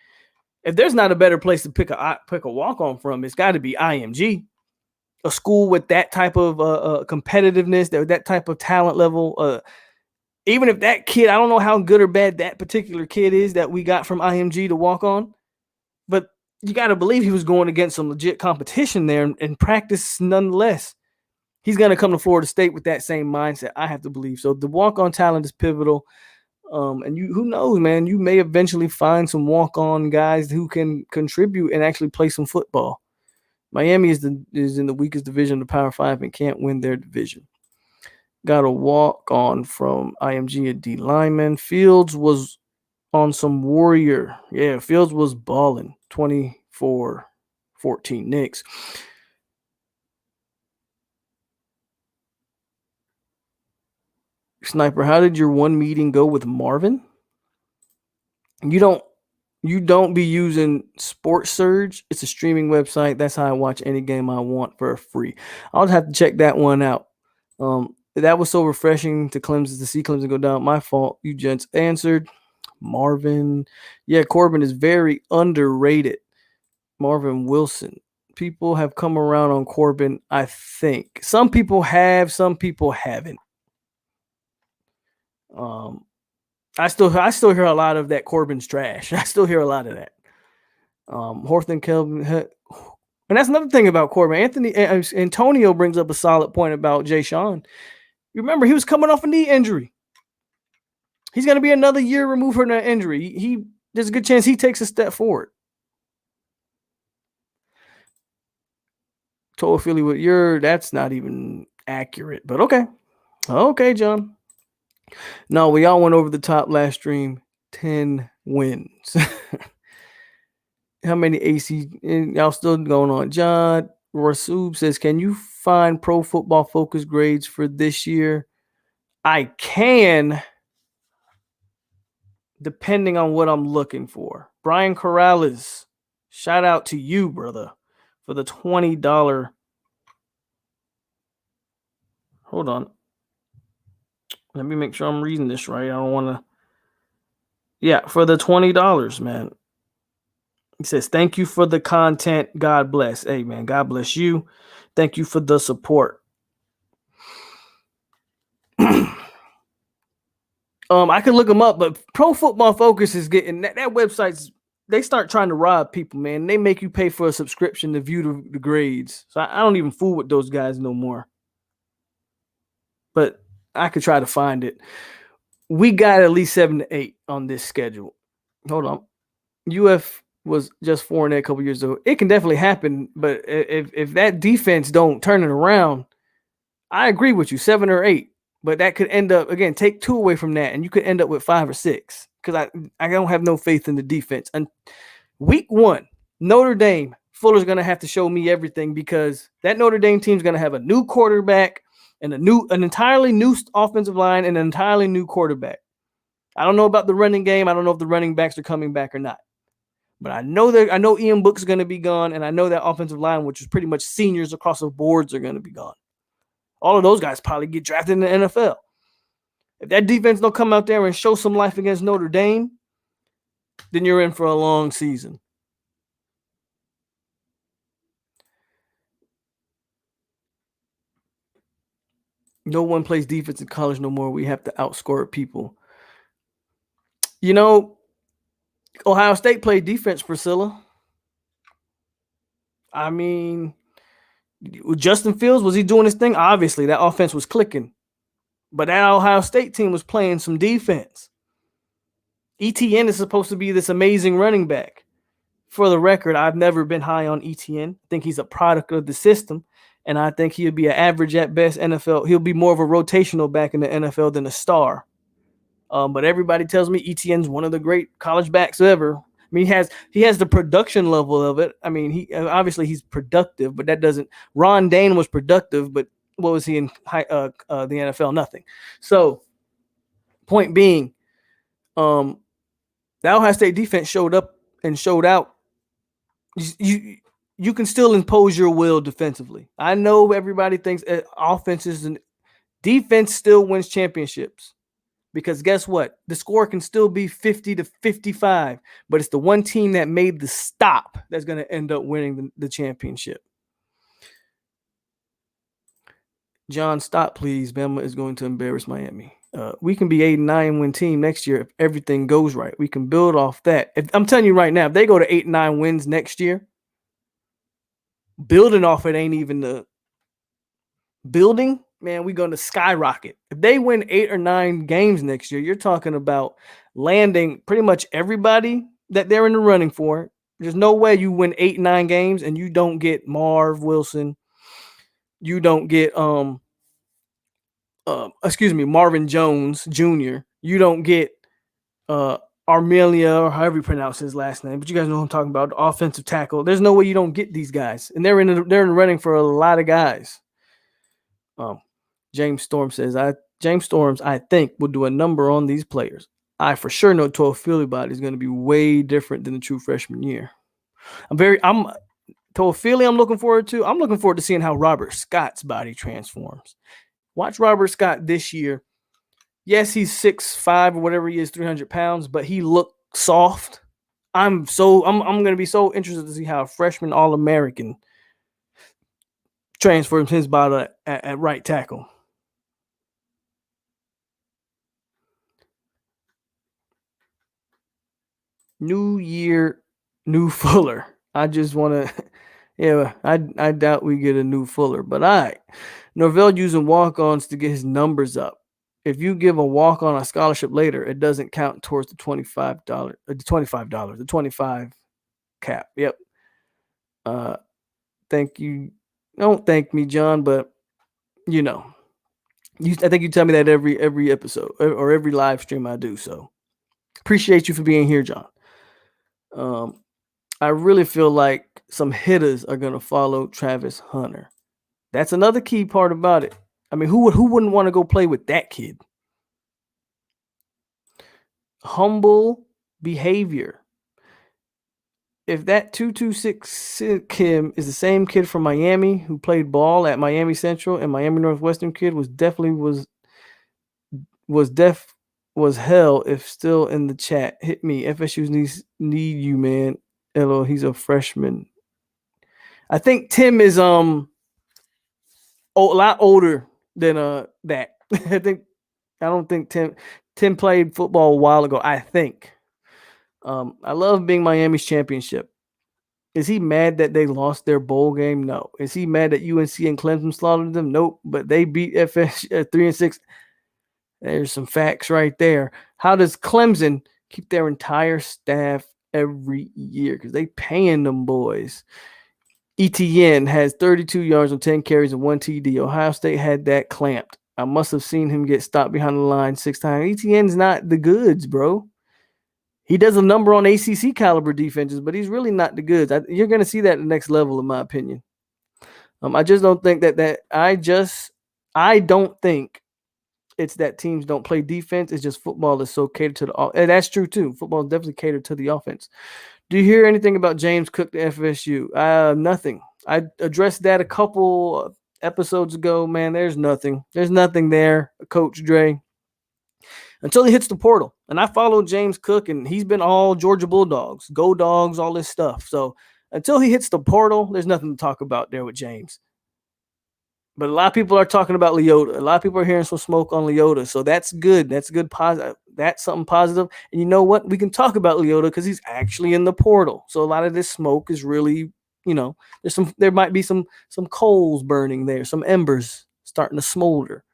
If there's not a better place to pick a walk-on from, it's got to be IMG. A school with that type of competitiveness, that type of talent level. Even if that kid, I don't know how good or bad that particular kid is that we got from IMG to walk on, but you got to believe he was going against some legit competition there and practice nonetheless. He's going to come to Florida State with that same mindset, I have to believe. So the walk-on talent is pivotal. And who knows, man, you may eventually find some walk-on guys who can contribute and actually play some football. Miami is in the weakest division of the Power 5 and can't win their division. Got a walk-on from IMG, a D lineman. Fields was on some Warrior. Yeah, Fields was balling. 24-14 Knicks. Sniper, how did your one meeting go with Marvin? You don't be using Sports Surge. It's a streaming website. That's how I watch any game I want for free. I'll have to check that one out. That was so refreshing to see Clemson go down. My fault. You gents answered. Marvin. Yeah, Corbin is very underrated. Marvin Wilson. People have come around on Corbin, I think. Some people have, some people haven't. I still hear a lot of that Corbin's trash. I still hear a lot of that. Horton Kelvin, and that's another thing about Corbin. Antonio brings up a solid point about Jay Sean. You remember he was coming off a knee injury. He's going to be another year removed from that injury. There's a good chance he takes a step forward. Told Philly what that's not even accurate, but okay. Okay, John. No, we all went over the top last stream. 10 wins. How many AC? Y'all still going on? John Rasub says, can you find Pro Football Focus grades for this year? I can, depending on what I'm looking for. Brian Corrales, shout out to you, brother, for the $20. Hold on. Let me make sure I'm reading this right. I don't want to. Yeah, for the $20, man. He says, thank you for the content. God bless. Hey, man, God bless you. Thank you for the support. I could look them up, but Pro Football Focus is getting that website's. They start trying to rob people, man. They make you pay for a subscription to view the grades. So I don't even fool with those guys no more. But I could try to find it. We got at least 7 to 8 on this schedule. Hold on. UF was just 4-8 a couple years ago. It can definitely happen, but if that defense don't turn it around, I agree with you, 7 or 8. But that could end up, again, take 2 away from that, and you could end up with 5 or 6. Because I don't have no faith in the defense. And week 1, Notre Dame, Fuller's going to have to show me everything, because that Notre Dame team's going to have a new quarterback and an entirely new offensive line and an entirely new quarterback. I don't know about the running game. I don't know if the running backs are coming back or not. But I know Ian Book's going to be gone, and I know that offensive line, which is pretty much seniors across the boards, are going to be gone. All of those guys probably get drafted in the NFL. If that defense don't come out there and show some life against Notre Dame, then you're in for a long season. No one plays defense in college no more. We have to outscore people. You know, Ohio State played defense, Priscilla. I mean, Justin Fields, was he doing his thing? Obviously, that offense was clicking. But that Ohio State team was playing some defense. ETN is supposed to be this amazing running back. For the record, I've never been high on ETN. I think he's a product of the system, and I think he'll be an average at best NFL. He'll be more of a rotational back in the NFL than a star. But everybody tells me ETN's one of the great college backs ever. I mean, he has the production level of it. I mean, he's productive, but that doesn't. Ron Dane was productive, but what was he in the NFL? Nothing. So, point being, the Ohio State defense showed up and showed out. You can still impose your will defensively. I know everybody thinks offenses and defense still wins championships. Because guess what? The score can still be 50 to 55, but it's the one team that made the stop that's going to end up winning the championship. John, stop, please. Bama is going to embarrass Miami. We can be 8-9 win team next year if everything goes right. We can build off that. I'm telling you right now, if they go to 8-9 wins next year, building off it ain't even the building. Man, we're going to skyrocket. If they win 8 or 9 games next year, you're talking about landing pretty much everybody that they're in the running for. There's no way you win 8, 9 games and you don't get Marv Wilson. You don't get Marvin Jones Jr. You don't get Armelia, or however you pronounce his last name. But you guys know what I'm talking about, the offensive tackle. There's no way you don't get these guys. And they're in the running for a lot of guys. James Storms, I think, will do a number on these players. I for sure know Toafili body is going to be way different than the true freshman year. Toafili I'm looking forward to. I'm looking forward to seeing how Robert Scott's body transforms. Watch Robert Scott this year. Yes, he's 6'5" or whatever he is, 300 pounds, but he looked soft. I'm going to be so interested to see how a freshman All-American transfers his body at right tackle. New year, new Fuller. I just want to, yeah, I doubt we get a new Fuller, but all right. Norvell using walk-ons to get his numbers up. If you give a walk-on a scholarship later, it doesn't count towards the $25, the 25 cap. Yep. Thank you. Don't thank me, John, but you know, I think you tell me that every episode or every live stream I do. So appreciate you for being here, John. I really feel like some hitters are gonna follow Travis Hunter. That's another key part about it. I mean, who wouldn't want to go play with that kid? Humble behavior. If that 226 Kim is the same kid from Miami who played ball at Miami Central and Miami Northwestern kid was hell if still in the chat. Hit me. FSU's need you, man. Hello, he's a freshman. I think Tim is a lot older than that. I don't think Tim played football a while ago, I think. I love being Miami's championship. Is he mad that they lost their bowl game? No. Is he mad that UNC and Clemson slaughtered them? Nope. But they beat FS 3-6. There's some facts right there. How does Clemson keep their entire staff every year? Because they paying them boys. ETN has 32 yards on 10 carries and 1 TD. Ohio State had that clamped. I must have seen him get stopped behind the line 6 times. ETN's not the goods, bro. He does a number on ACC caliber defenses, but he's really not the goods. You're going to see that at the next level, in my opinion. I just don't think I don't think it's that teams don't play defense. It's just football is so catered to the offense. And that's true, too. Football is definitely catered to the offense. Do you hear anything about James Cook to FSU? Nothing. I addressed that a couple episodes ago, man. There's nothing. There's nothing there, Coach Dre, until he hits the portal. And I follow James Cook, and he's been all Georgia Bulldogs, Go Dogs, all this stuff. So until he hits the portal, there's nothing to talk about there with James. But a lot of people are talking about Leota. A lot of people are hearing some smoke on Leota. So that's good. That's good. Positive. That's something positive. And you know what? We can talk about Leota because he's actually in the portal. So a lot of this smoke is really, there might be some coals burning there, some embers starting to smolder.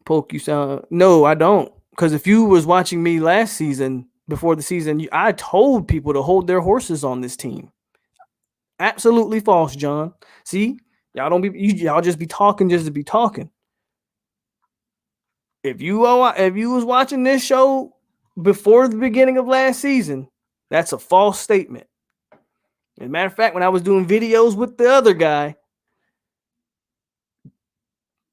POLK, you sound... No, I don't. Because if you was watching me last season, before the season, I told people to hold their horses on this team. Absolutely false, John. See, y'all just be talking just to be talking. If you was watching this show before the beginning of last season, that's a false statement. As a matter of fact, when I was doing videos with the other guy,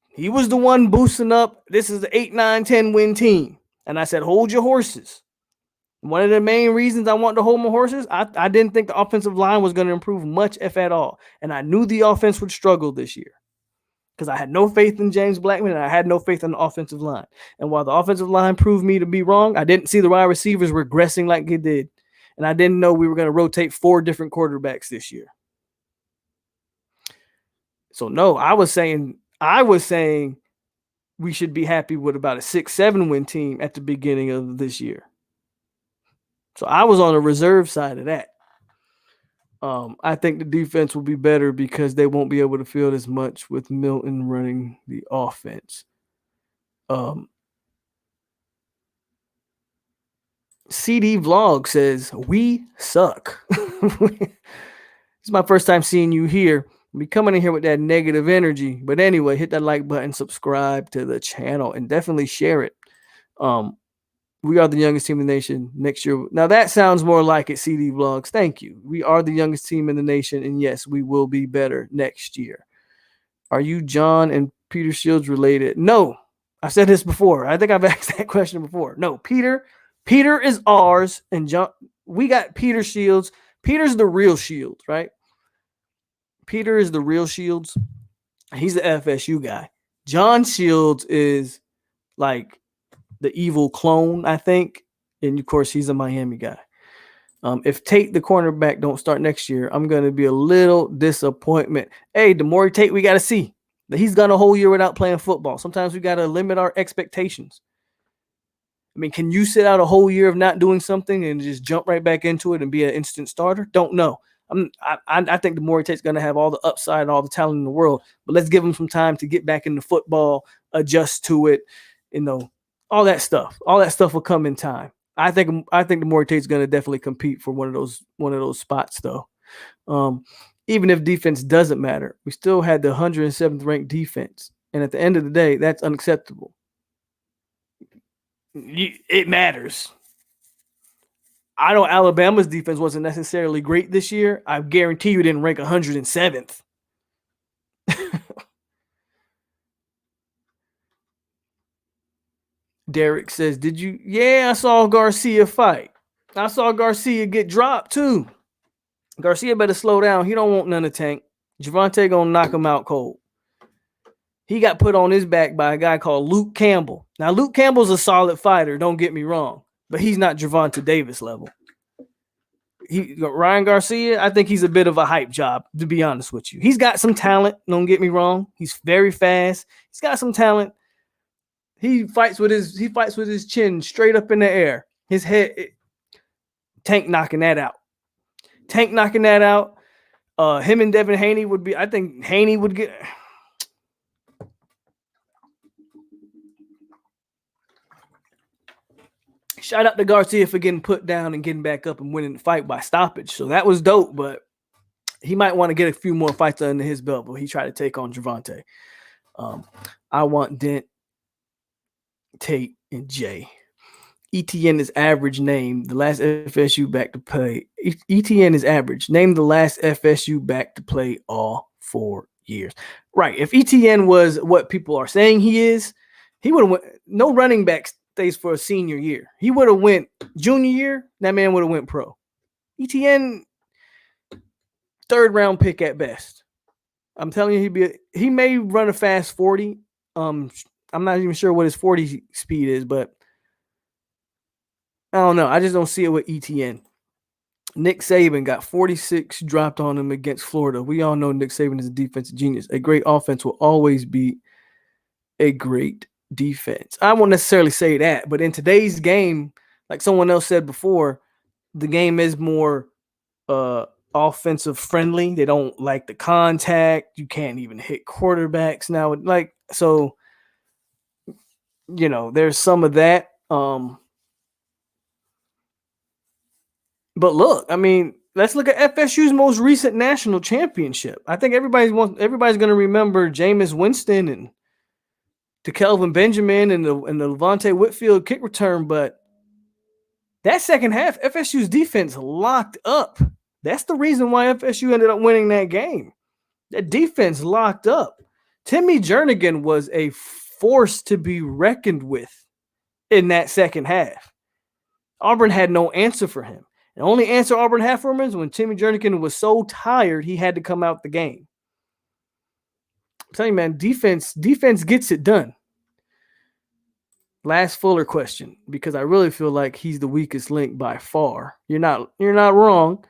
he was the one boosting up. This is the 8, 9, 10 win team, and I said, hold your horses. One of the main reasons I wanted to hold my horses, I didn't think the offensive line was going to improve much, if at all. And I knew the offense would struggle this year because I had no faith in James Blackman and I had no faith in the offensive line. And while the offensive line proved me to be wrong, I didn't see the wide receivers regressing like they did. And I didn't know we were going to rotate 4 different quarterbacks this year. So, no, I was saying we should be happy with about a 6, 7 win team at the beginning of this year. So I was on the reserve side of that. I think the defense will be better because they won't be able to field as much with Milton running the offense. CD Vlog says, we suck. It's my first time seeing you here. Be coming in here with that negative energy. But anyway, hit that like button, subscribe to the channel, and definitely share it. We are the youngest team in the nation next year. Now that sounds more like it, CD Vlogs. Thank you. We are the youngest team in the nation, and yes, we will be better next year. Are you John and Peter Shields related? No, I said this before. I think I've asked that question before. No, Peter is ours, and John. We got Peter Shields. Peter's the real Shields, right? Peter is the real Shields. He's the FSU guy. John Shields is like the evil clone, I think, and of course he's a Miami guy. If Tate, the cornerback, don't start next year, I'm going to be a little disappointment. Hey, the more Tate we got to see. He's gone a whole year without playing football. Sometimes we got to limit our expectations. I mean, can you sit out a whole year of not doing something and just jump right back into it and be an instant starter? Don't know. I think the more Tate's going to have all the upside and all the talent in the world, but let's give him some time to get back into football, adjust to it, all that stuff. All that stuff will come in time. I think the more Tate's going to definitely compete for one of those spots, though. Even if defense doesn't matter, we still had the 107th ranked defense, and at the end of the day, that's unacceptable. It matters. I know Alabama's defense wasn't necessarily great this year. I guarantee you didn't rank 107th. Derek says, did you? Yeah, I saw Garcia fight. I saw Garcia get dropped too. Garcia better slow down. He don't want none of Tank. Javante gonna knock him out cold. He got put on his back by a guy called Luke Campbell. Now, Luke Campbell's a solid fighter, don't get me wrong, but he's not Javante Davis level. Ryan Garcia, I think he's a bit of a hype job, to be honest with you. He's got some talent, don't get me wrong. He's very fast. He's got some talent. He fights with his chin straight up in the air. His head, Tank knocking that out. Him and Devin Haney would be, I think Haney would get. Shout out to Garcia for getting put down and getting back up and winning the fight by stoppage. So that was dope, but he might want to get a few more fights under his belt, but he tried to take on Javante. I want Dent, Tate, and Jay. ETN is average. Name the last FSU back to play. ETN is average. Name the last FSU back to play all 4 years. Right. If ETN was what people are saying he is, he would have went. No running back stays for a senior year. He would have went junior year. That man would have went pro. ETN, third round pick at best. I'm telling you, he may run a fast 40. I'm not even sure what his 40 speed is, but I don't know. I just don't see it with ETN. Nick Saban got 46 dropped on him against Florida. We all know Nick Saban is a defensive genius. A great offense will always be a great defense. I won't necessarily say that, but in today's game, like someone else said before, the game is more offensive friendly. They don't like the contact. You can't even hit quarterbacks now. So, there's some of that. But look, I mean, let's look at FSU's most recent national championship. I think everybody's going to remember Jameis Winston and to Kelvin Benjamin and the Levante Whitfield kick return, but that second half, FSU's defense locked up. That's the reason why FSU ended up winning that game. That defense locked up. Timmy Jernigan was a force to be reckoned with in that second half. Auburn had no answer for him. The only answer Auburn had for him is when Timmy Jernigan was so tired, he had to come out the game. I'm telling you, man, defense gets it done. Last Fuller question, because I really feel like he's the weakest link by far. You're not wrong,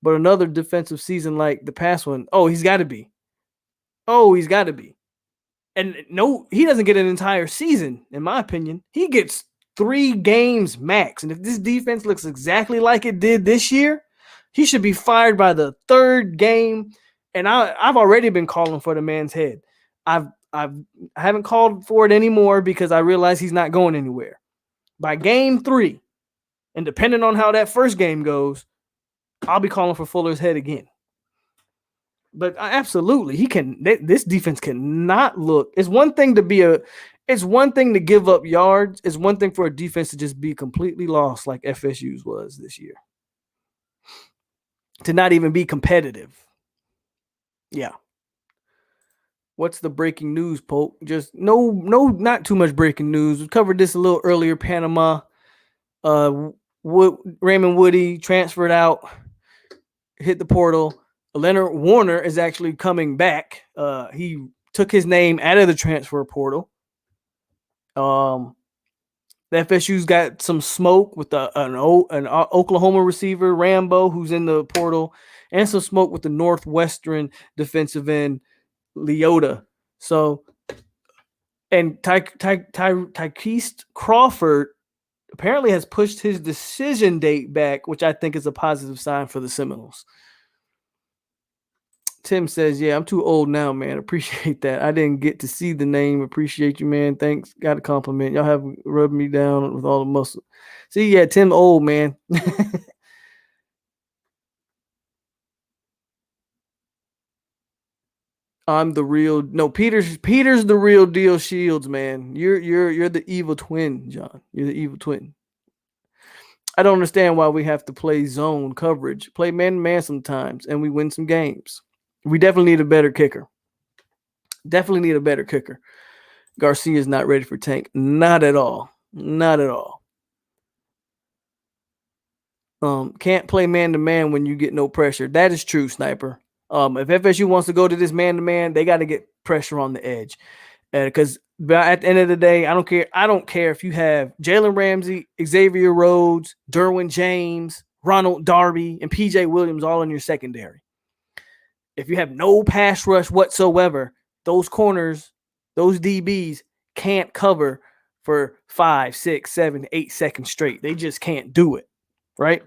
but another defensive season like the past one, he's got to be. And no, he doesn't get an entire season, in my opinion. He gets 3 games max. And if this defense looks exactly like it did this year, he should be fired by the 3rd game. And I've already been calling for the man's head. I haven't called for it anymore because I realize he's not going anywhere. By game 3, and depending on how that first game goes, I'll be calling for Fuller's head again. But absolutely, he can. This defense cannot look. It's one thing to give up yards. It's one thing for a defense to just be completely lost like FSU's was this year. To not even be competitive. Yeah. What's the breaking news, Polk? Just not too much breaking news. We covered this a little earlier. Panama, Raymond Woody transferred out, hit the portal. Leonard Warner is actually coming back. He took his name out of the transfer portal. The FSU's got some smoke with an Oklahoma receiver, Rambo, who's in the portal, and some smoke with the Northwestern defensive end, Leota. So, and Tykeist Crawford apparently has pushed his decision date back, which I think is a positive sign for the Seminoles. Tim says, yeah, I'm too old now, man. Appreciate that. I didn't get to see the name. Appreciate you, man. Thanks. Got a compliment. Y'all have rubbed me down with all the muscle. See, yeah, Tim old, man. I'm the real Peter's the real deal Shields, man. You're the evil twin, John. You're the evil twin. I don't understand why we have to play zone coverage. Play man to man sometimes and we win some games. We definitely need a better kicker. Definitely need a better kicker. Garcia's not ready for Tank. Not at all. Not at all. Can't play man to man when you get no pressure. That is true, Sniper. If FSU wants to go to this man to man, they got to get pressure on the edge. Because at the end of the day, I don't care. I don't care if you have Jalen Ramsey, Xavier Rhodes, Derwin James, Ronald Darby, and PJ Williams all in your secondary. If you have no pass rush whatsoever, those corners, those DBs can't cover for 5, 6, 7, 8 seconds straight. They just can't do it, right?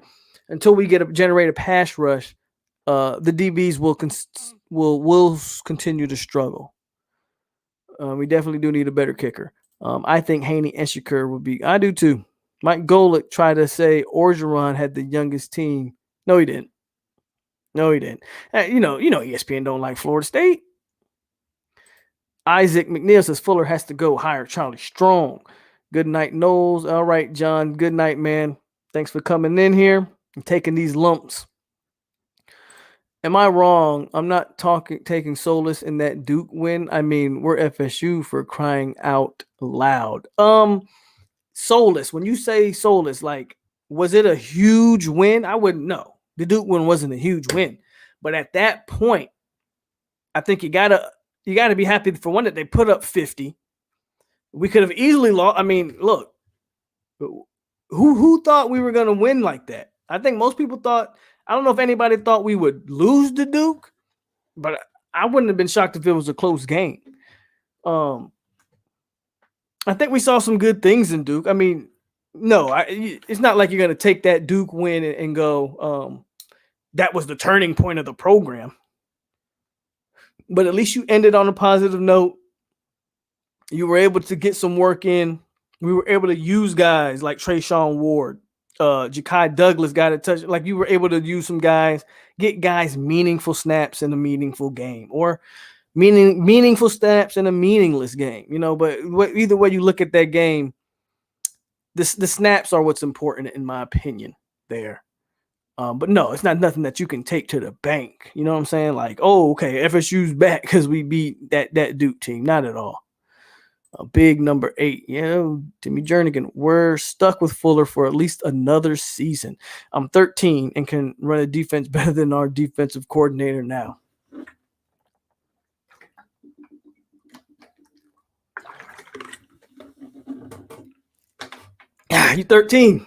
Until we generate a pass rush, the DBs will continue to struggle. We definitely do need a better kicker. I think Haney Eshiker would be. I do too. Mike Golick tried to say Orgeron had the youngest team. No, he didn't. No, he didn't. You know, ESPN don't like Florida State. Isaac McNeil says Fuller has to go hire Charlie Strong. Good night, Knowles. All right, John. Good night, man. Thanks for coming in here and taking these lumps. Am I wrong? I'm not taking solace in that Duke win. I mean, we're FSU for crying out loud. Solace. When you say solace, like, was it a huge win? I wouldn't know. The Duke win wasn't a huge win, but at that point, I think you gotta be happy for one that they put up 50. We could have easily lost. I mean, look, who thought we were gonna win like that? I think most people thought. I don't know if anybody thought we would lose to Duke, but I wouldn't have been shocked if it was a close game. I think we saw some good things in Duke. I mean, no, it's not like you're going to take that Duke win and go, that was the turning point of the program. But at least you ended on a positive note. You were able to get some work in. We were able to use guys like Trayshawn Ward. Ja'Kai Douglas got a touch. Like, you were able to use some guys, get guys meaningful snaps in a meaningful game, or meaningful snaps in a meaningless game. You know, but either way you look at that game, the snaps are what's important in my opinion there. But no, it's not nothing that you can take to the bank. You know what I'm saying? Like, oh, okay, FSU's back because we beat that Duke team. Not at all. A big number 8. Timmy Jernigan. We're stuck with Fuller for at least another season. I'm 13 and can run a defense better than our defensive coordinator now. You're 13.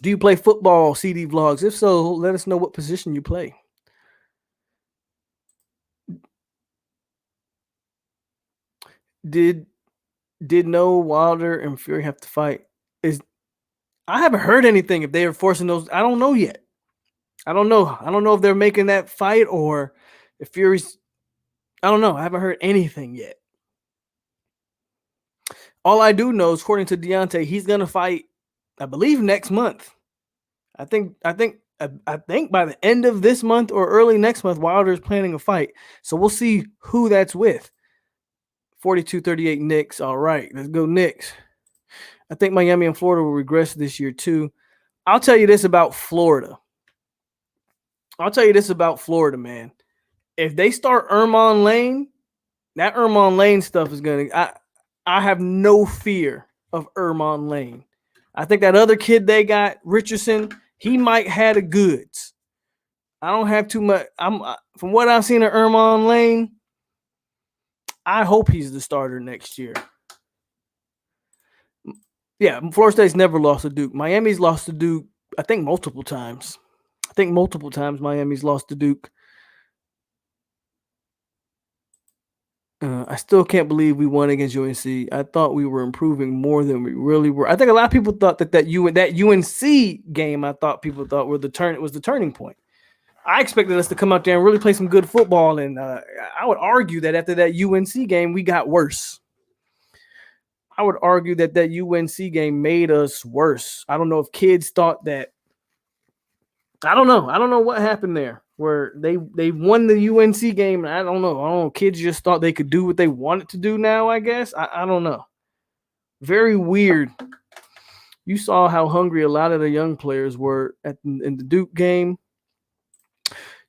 Do you play football, CD Vlogs? If so, let us know what position you play. Did no Wilder and Fury have to fight? I haven't heard anything if they are forcing those. I don't know yet. I don't know. I don't know if they're making that fight or if Fury's. I don't know. I haven't heard anything yet. All I do know is, according to Deontay, he's gonna fight, I believe, next month. I think by the end of this month or early next month, Wilder is planning a fight. So we'll see who that's with. 42-38 Knicks. All right, let's go Knicks. I think Miami and Florida will regress this year too. I'll tell you this about Florida. Man. If they start Ermon Lane, that Ermon Lane stuff is gonna. I have no fear of Ermon Lane. I think that other kid they got, Richardson, he might have the goods. I don't have too much. From what I've seen of Ermon Lane, I hope he's the starter next year. Yeah, Florida State's never lost to Duke. Miami's lost to Duke, I think, multiple times. Miami's lost to Duke. I still can't believe we won against UNC. I thought we were improving more than we really were. I think a lot of people thought that UNC game, I thought people thought was the turning point. I expected us to come out there and really play some good football, and I would argue that after that UNC game, we got worse. I would argue that UNC game made us worse. I don't know if kids thought that. I don't know what happened there where they won the UNC game. I don't know. Kids just thought they could do what they wanted to do now, I guess. I don't know. Very weird. You saw how hungry a lot of the young players were in the Duke game.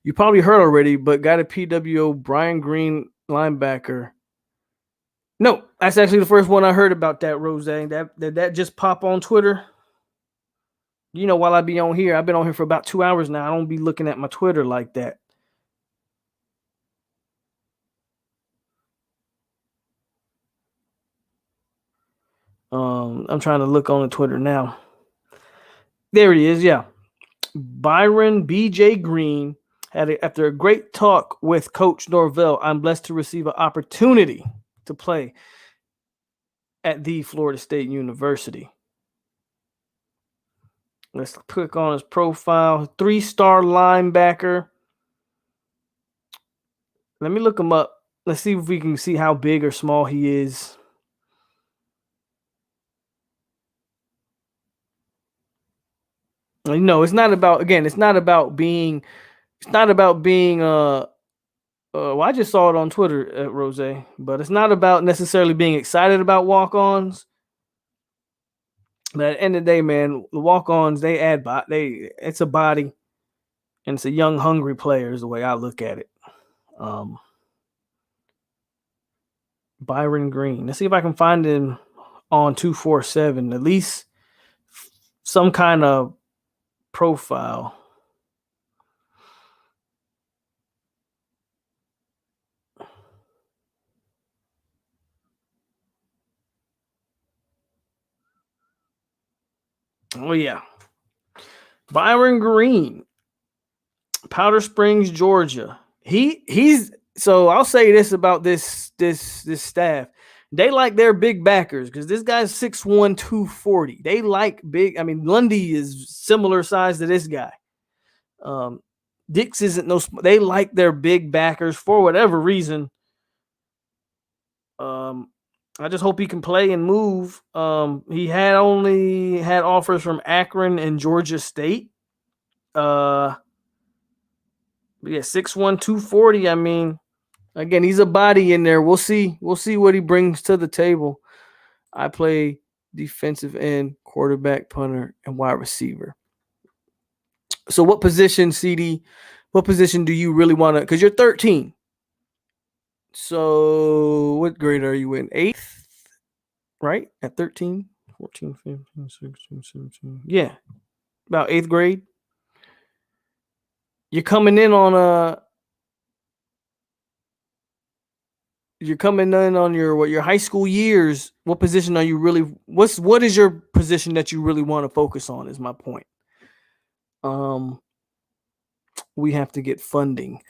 You probably heard already, but got a PWO Brian Green linebacker. No, that's actually the first one I heard about that, Rose. That just pop on Twitter. You know, while I be on here, I've been on here for about 2 hours now. I don't be looking at my Twitter like that. I'm trying to look on the Twitter now. There he is. Yeah. Byron B.J. Green after a great talk with Coach Norvell, I'm blessed to receive an opportunity to play at the Florida State University. Let's click on his profile. 3-star linebacker. Let me look him up. Let's see if we can see how big or small he is. No, it's not about being well, I just saw it on Twitter at Rose, but it's not about necessarily being excited about walk-ons. But at the end of the day, man, the walk-ons, it's a body, and it's a young, hungry player is the way I look at it. Byron Green. Let's see if I can find him on 247, at least some kind of profile. Oh yeah, Byron Green, Powder Springs, Georgia. He's so I'll say this about this staff. They like their big backers because this guy's 6'1", 240. They like big. I mean, Lundy is similar size to this guy. Dix isn't no. They like their big backers for whatever reason. I just hope he can play and move. He had only had offers from Akron and Georgia State. But yeah, 6'1", 240. I mean, again, he's a body in there. We'll see what he brings to the table. I play defensive end, quarterback, punter, and wide receiver. So what position, CD, what position do you really want to, because you're 13. So what grade are you in? 8th, right? At 13, 14, 15, 16, 17. Yeah, about 8th grade. You're coming in on your high school years. What position are you really? What is your position that you really want to focus on? Is my point. We have to get funding.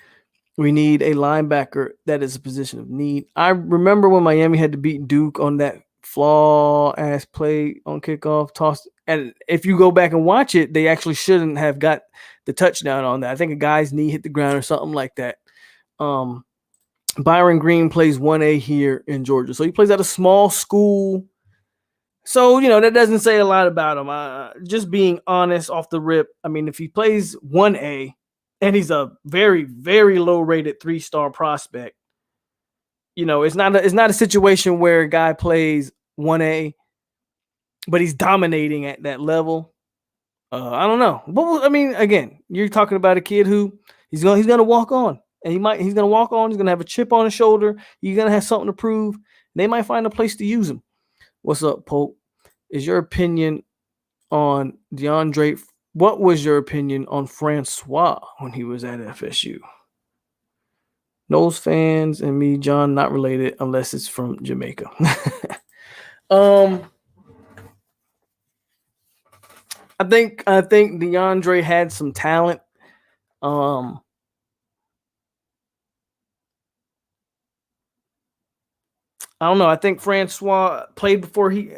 We need a linebacker that is a position of need. I remember when Miami had to beat Duke on that flaw-ass play on kickoff toss. And if you go back and watch it, they actually shouldn't have got the touchdown on that. I think a guy's knee hit the ground or something like that. Byron Green plays 1A here in Georgia. So he plays at a small school. So, that doesn't say a lot about him. Just being honest off the rip. I mean, if he plays 1A and he's a very, very low rated 3-star prospect, it's not a situation where a guy plays 1A, but he's dominating at that level. I don't know. But I mean, again, you're talking about a kid who he's going to walk on. and he's gonna walk on. He's gonna have a chip on his shoulder. He's gonna have something to prove. They might find a place to use him. What's up, Polk? Is your opinion on DeAndre? What was your opinion on Francois when he was at FSU? Knowles fans and me, John, not related unless it's from Jamaica. I think DeAndre had some talent. I don't know. I think Francois played before he.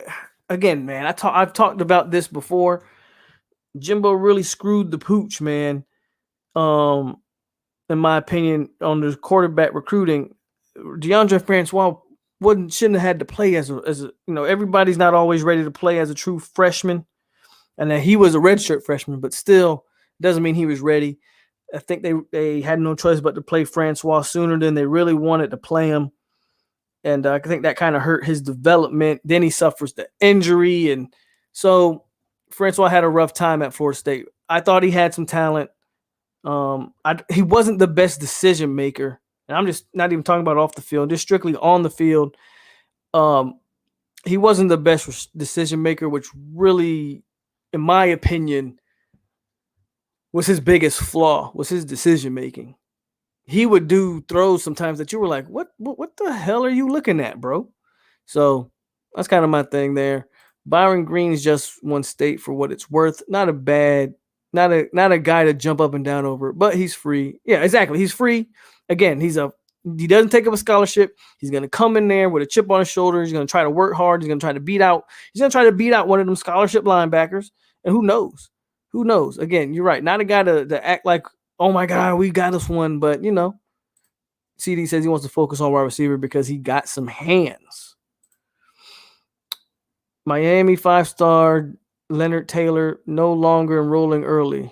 Again, man, I've talked about this before. Jimbo really screwed the pooch, man. In my opinion, on the quarterback recruiting, DeAndre Francois shouldn't have had to play as a everybody's not always ready to play as a true freshman, and that he was a redshirt freshman, but still doesn't mean he was ready. I think they had no choice but to play Francois sooner than they really wanted to play him, and I think that kind of hurt his development. Then he suffers the injury, and so Francois had a rough time at Florida State. I thought he had some talent. He wasn't the best decision maker, and I'm just not even talking about off the field, just strictly on the field. He wasn't the best decision maker, which really, in my opinion, was his biggest flaw, was his decision making. He would do throws sometimes that you were like, what the hell are you looking at, bro? So that's kind of my thing there. Byron Green's just one state for what it's worth. Not a guy to jump up and down over, but he's free. Yeah, exactly. He's free. Again, he doesn't take up a scholarship. He's going to come in there with a chip on his shoulder. He's going to try to work hard. He's going to try to beat out one of them scholarship linebackers. And who knows? Who knows? Again, you're right. Not a guy to act like, oh my God, we got us one. But, CD says he wants to focus on wide receiver because he got some hands. Miami 5-star Leonard Taylor no longer enrolling early.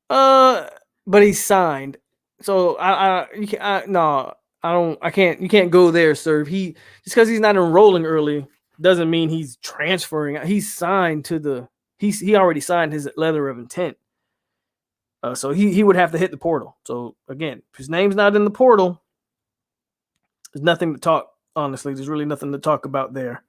But he's signed. So you can't go there, sir. Just because he's not enrolling early doesn't mean he's transferring. He's signed he already signed his letter of intent. So he would have to hit the portal. So again, if his name's not in the portal, there's nothing to talk. Honestly, there's really nothing to talk about there.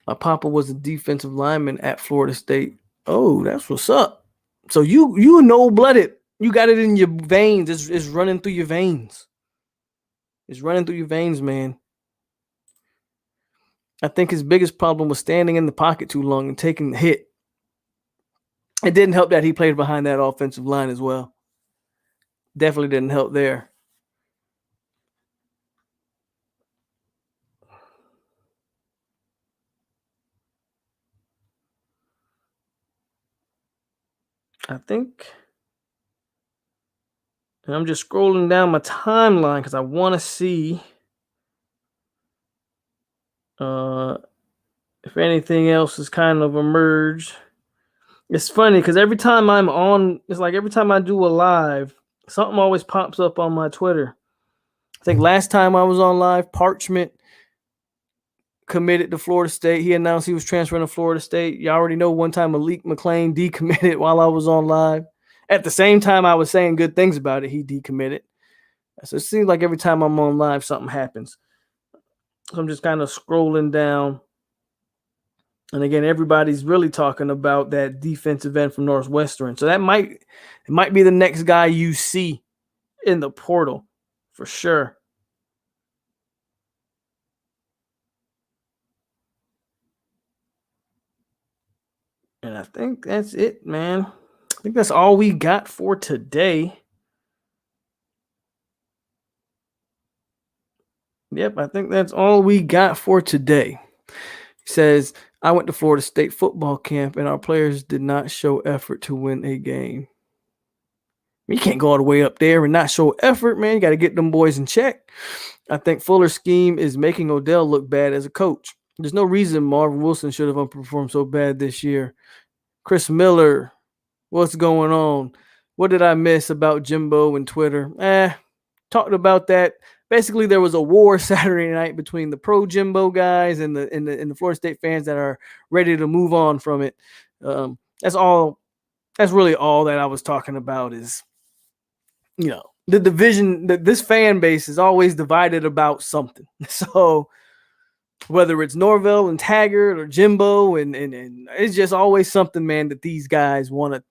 My papa was a defensive lineman at Florida State. Oh, that's what's up. So you no-blooded. You got it in your veins. It's running through your veins. It's running through your veins, man. I think his biggest problem was standing in the pocket too long and taking the hit. It didn't help that he played behind that offensive line as well. Definitely didn't help there. I think, and I'm just scrolling down my timeline because I want to see if anything else has kind of emerged. It's funny because every time I'm on, it's like every time I do a live, something always pops up on my Twitter. I think last time I was on live, Parchment committed to Florida State. He announced he was transferring to Florida State. You already know one time Malik McClain decommitted while I was on live. At the same time I was saying good things about it, he decommitted. So it seems like every time I'm on live, something happens. So I'm just kind of scrolling down. And again, everybody's really talking about that defensive end from Northwestern. So it might be the next guy you see in the portal for sure. And I think that's it, man. I think that's all we got for today. Yep, I think that's all we got for today. He says, I went to Florida State football camp and our players did not show effort to win a game. You can't go all the way up there and not show effort, man. You got to get them boys in check. I think Fuller's scheme is making Odell look bad as a coach. There's no reason Marvin Wilson should have underperformed so bad this year. Chris Miller, what's going on? What did I miss about Jimbo and Twitter? Talked about that. basically there was a war Saturday night between the pro Jimbo guys and the Florida State fans that are ready to move on from it. That's all. That's really all that I was talking about. Is the division that this fan base is always divided about something. So whether it's Norvell and Taggart or Jimbo and it's just always something, man, that these guys want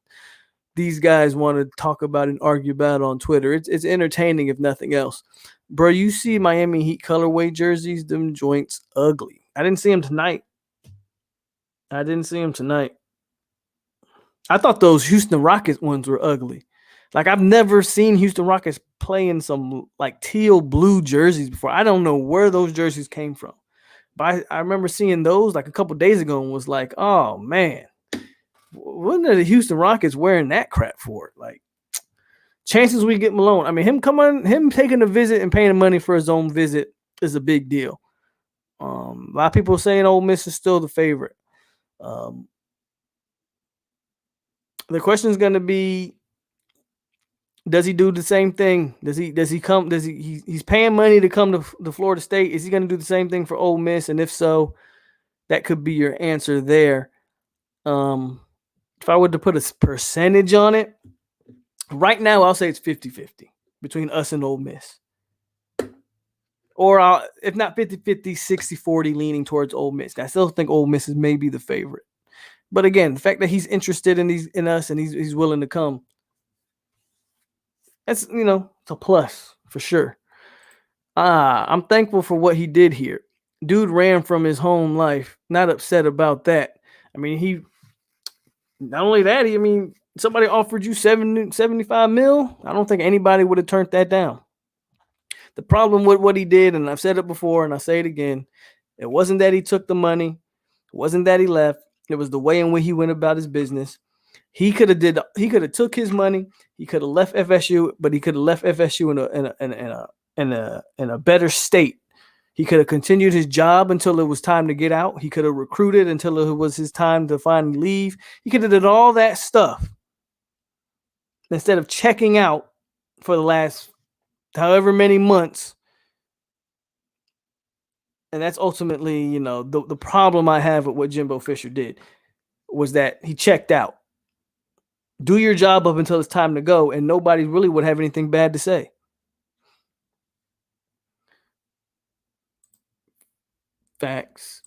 to talk about and argue about on Twitter. It's entertaining if nothing else. Bro, you see Miami Heat colorway jerseys, them joints ugly. I didn't see them tonight. I thought those Houston Rockets ones were ugly. Like, I've never seen Houston Rockets play in some like teal blue jerseys before. I don't know where those jerseys came from. But I remember seeing those like a couple days ago and was like, oh man, what are the Houston Rockets wearing that crap for? Like, chances we get Malone. I mean, him taking a visit and paying money for his own visit is a big deal. A lot of people saying Ole Miss is still the favorite. The question is going to be, does he do the same thing? He's paying money to come to Florida State. Is he going to do the same thing for Ole Miss? And if so, that could be your answer there. If I were to put a percentage on it, right now I'll say it's 50-50 between us and Ole Miss. Or if not 50-50, 60-40 leaning towards Ole Miss. I still think Ole Miss is maybe the favorite. But again, the fact that he's interested in us and he's willing to come, that's, it's a plus for sure. I'm thankful for what he did here. Dude ran from his home life. Not upset about that. I mean, not only that, somebody offered you 75 mil. I don't think anybody would have turned that down. The problem with what he did, and I've said it before and I say it again, it wasn't that he took the money. It wasn't that he left. It was the way in which he went about his business. He could have took his money. He could have left FSU, but he could have left FSU in a better state. He could have continued his job until it was time to get out. He could have recruited until it was his time to finally leave. He could have did all that stuff instead of checking out for the last however many months. And that's ultimately, the problem I have with what Jimbo Fisher did was that he checked out. Do your job up until it's time to go, and nobody really would have anything bad to say. Facts.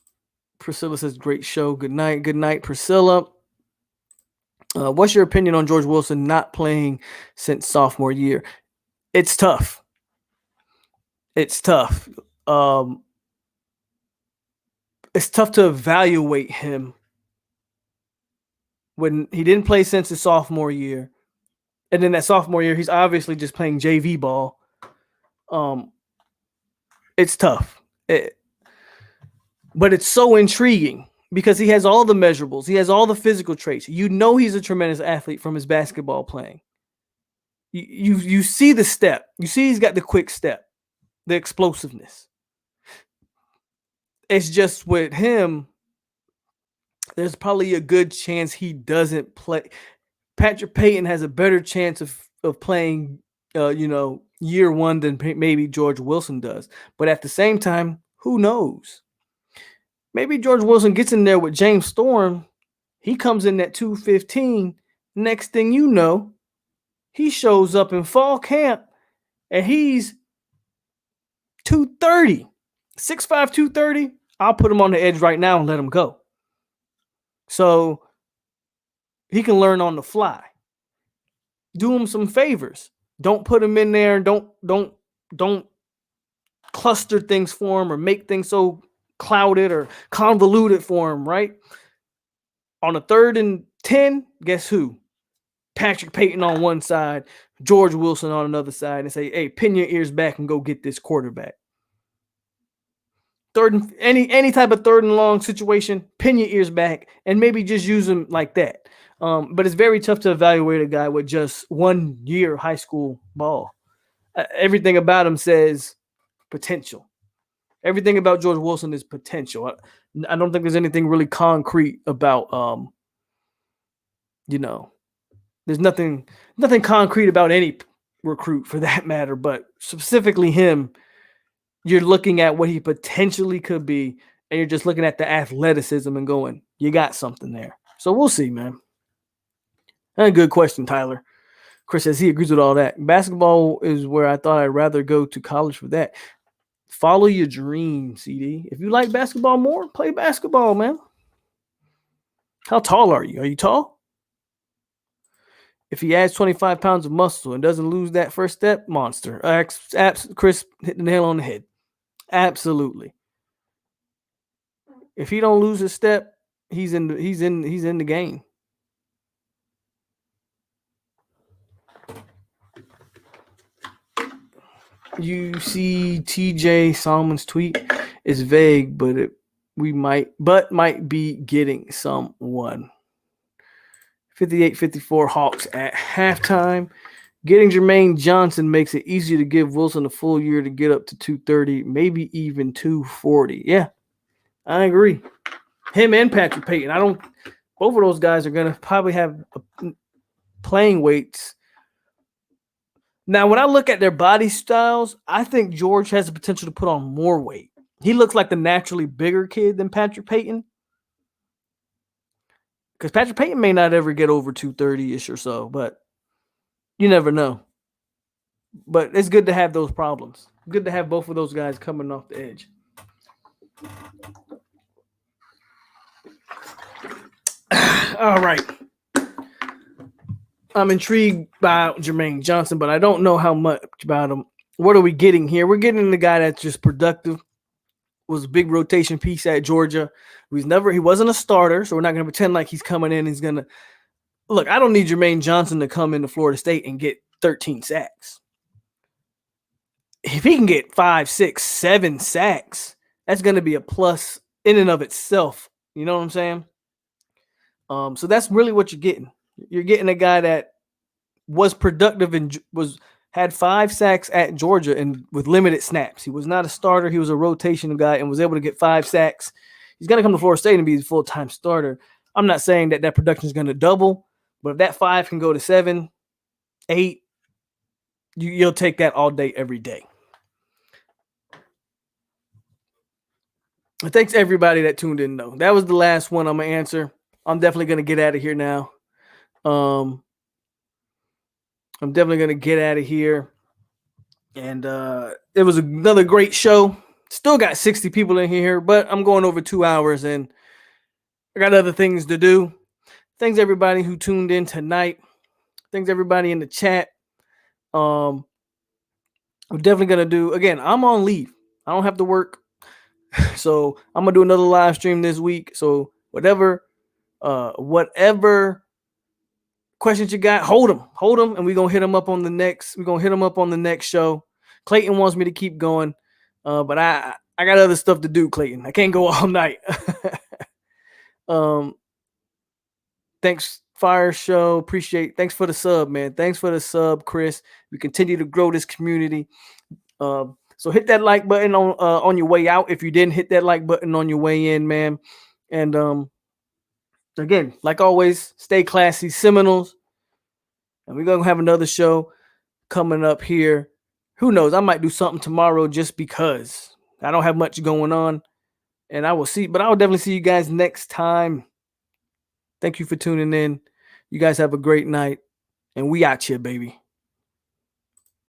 Priscilla says, great show. Good night. Good night, Priscilla. What's your opinion on George Wilson not playing since sophomore year? It's tough. It's tough. It's tough to evaluate him when he didn't play since his sophomore year. And then that sophomore year, he's obviously just playing JV ball. It's tough. But it's so intriguing because he has all the measurables. He has all the physical traits. He's a tremendous athlete from his basketball playing. You see the step. You see he's got the quick step, the explosiveness. It's just with him, there's probably a good chance he doesn't play. Patrick Payton has a better chance of playing, year one than maybe George Wilson does. But at the same time, who knows? Maybe George Wilson gets in there with James Storm. He comes in at 215. Next thing you know, he shows up in fall camp and he's 230. 6'5", 230. I'll put him on the edge right now and let him go. So he can learn on the fly. Do him some favors. Don't put him in there. Don't cluster things for him or make things so clouded or convoluted for him, right? On a 3rd and 10, guess who? Patrick Payton on one side, George Wilson on another side, and say, hey, pin your ears back and go get this quarterback. Any type of 3rd and long situation, pin your ears back and maybe just use them like that. But it's very tough to evaluate a guy with just 1 year high school ball. Everything about him says potential. Everything about George Wilson is potential. I don't think there's anything really concrete about, there's nothing concrete about any recruit for that matter, but specifically him. you're looking at what he potentially could be, and you're just looking at the athleticism and going, you got something there. So we'll see, man. A good question, Tyler. Chris says he agrees with all that. Basketball is where I thought I'd rather go to college for that. Follow your dream, CD. If you like basketball more, play basketball, man. How tall are you? Are you tall? If he adds 25 pounds of muscle and doesn't lose that first step, monster. Chris hit the nail on the head. Absolutely. If he don't lose a step, he's in the game. You see TJ Solomon's tweet is vague, but might be getting someone. 58-54 Hawks at halftime. Getting Jermaine Johnson makes it easier to give Wilson a full year to get up to 230, maybe even 240. Yeah, I agree. Him and Patrick Payton. Both of those guys are going to probably have playing weights. Now, when I look at their body styles, I think George has the potential to put on more weight. He looks like the naturally bigger kid than Patrick Payton. Because Patrick Payton may not ever get over 230-ish or so, but you never know. But it's good to have those problems. Good to have both of those guys coming off the edge. All right. I'm intrigued by Jermaine Johnson, but I don't know how much about him. What are we getting here? We're getting the guy that's just productive. Was a big rotation piece at Georgia. He wasn't a starter, so we're not going to pretend like he's coming in. He's going to look. I don't need Jermaine Johnson to come into Florida State and get 13 sacks. If he can get 5, 6, 7 sacks, that's going to be a plus in and of itself. You know what I'm saying? So that's really what you're getting. You're getting a guy that was productive and had 5 sacks at Georgia and with limited snaps. He was not a starter. He was a rotation guy and was able to get 5 sacks. He's going to come to Florida State and be a full-time starter. I'm not saying that production is going to double, but if that 5 can go to 7, 8, you'll take that all day, every day. Thanks everybody that tuned in, though. That was the last one I'm going to answer. I'm definitely going to get out of here now. I'm definitely going to get out of here. And it was another great show. Still got 60 people in here, but I'm going over 2 hours and I got other things to do. Thanks everybody who tuned in tonight. Thanks everybody in the chat. I'm definitely going to do, again, I'm on leave. I don't have to work. So I'm going to do another live stream this week. So whatever questions you got, hold them, and we're going to hit them up on the next show. Clayton wants me to keep going, but I got other stuff to do, Clayton. I can't go all night. Thanks, Fire Show. Thanks for the sub, man. Thanks for the sub, Chris. We continue to grow this community. So hit that like button on your way out if you didn't hit that like button on your way in, man. And again, like always, stay classy, Seminoles. And we're going to have another show coming up here. Who knows? I might do something tomorrow just because I don't have much going on. And I will definitely see you guys next time. Thank you for tuning in. You guys have a great night. And we out here, baby.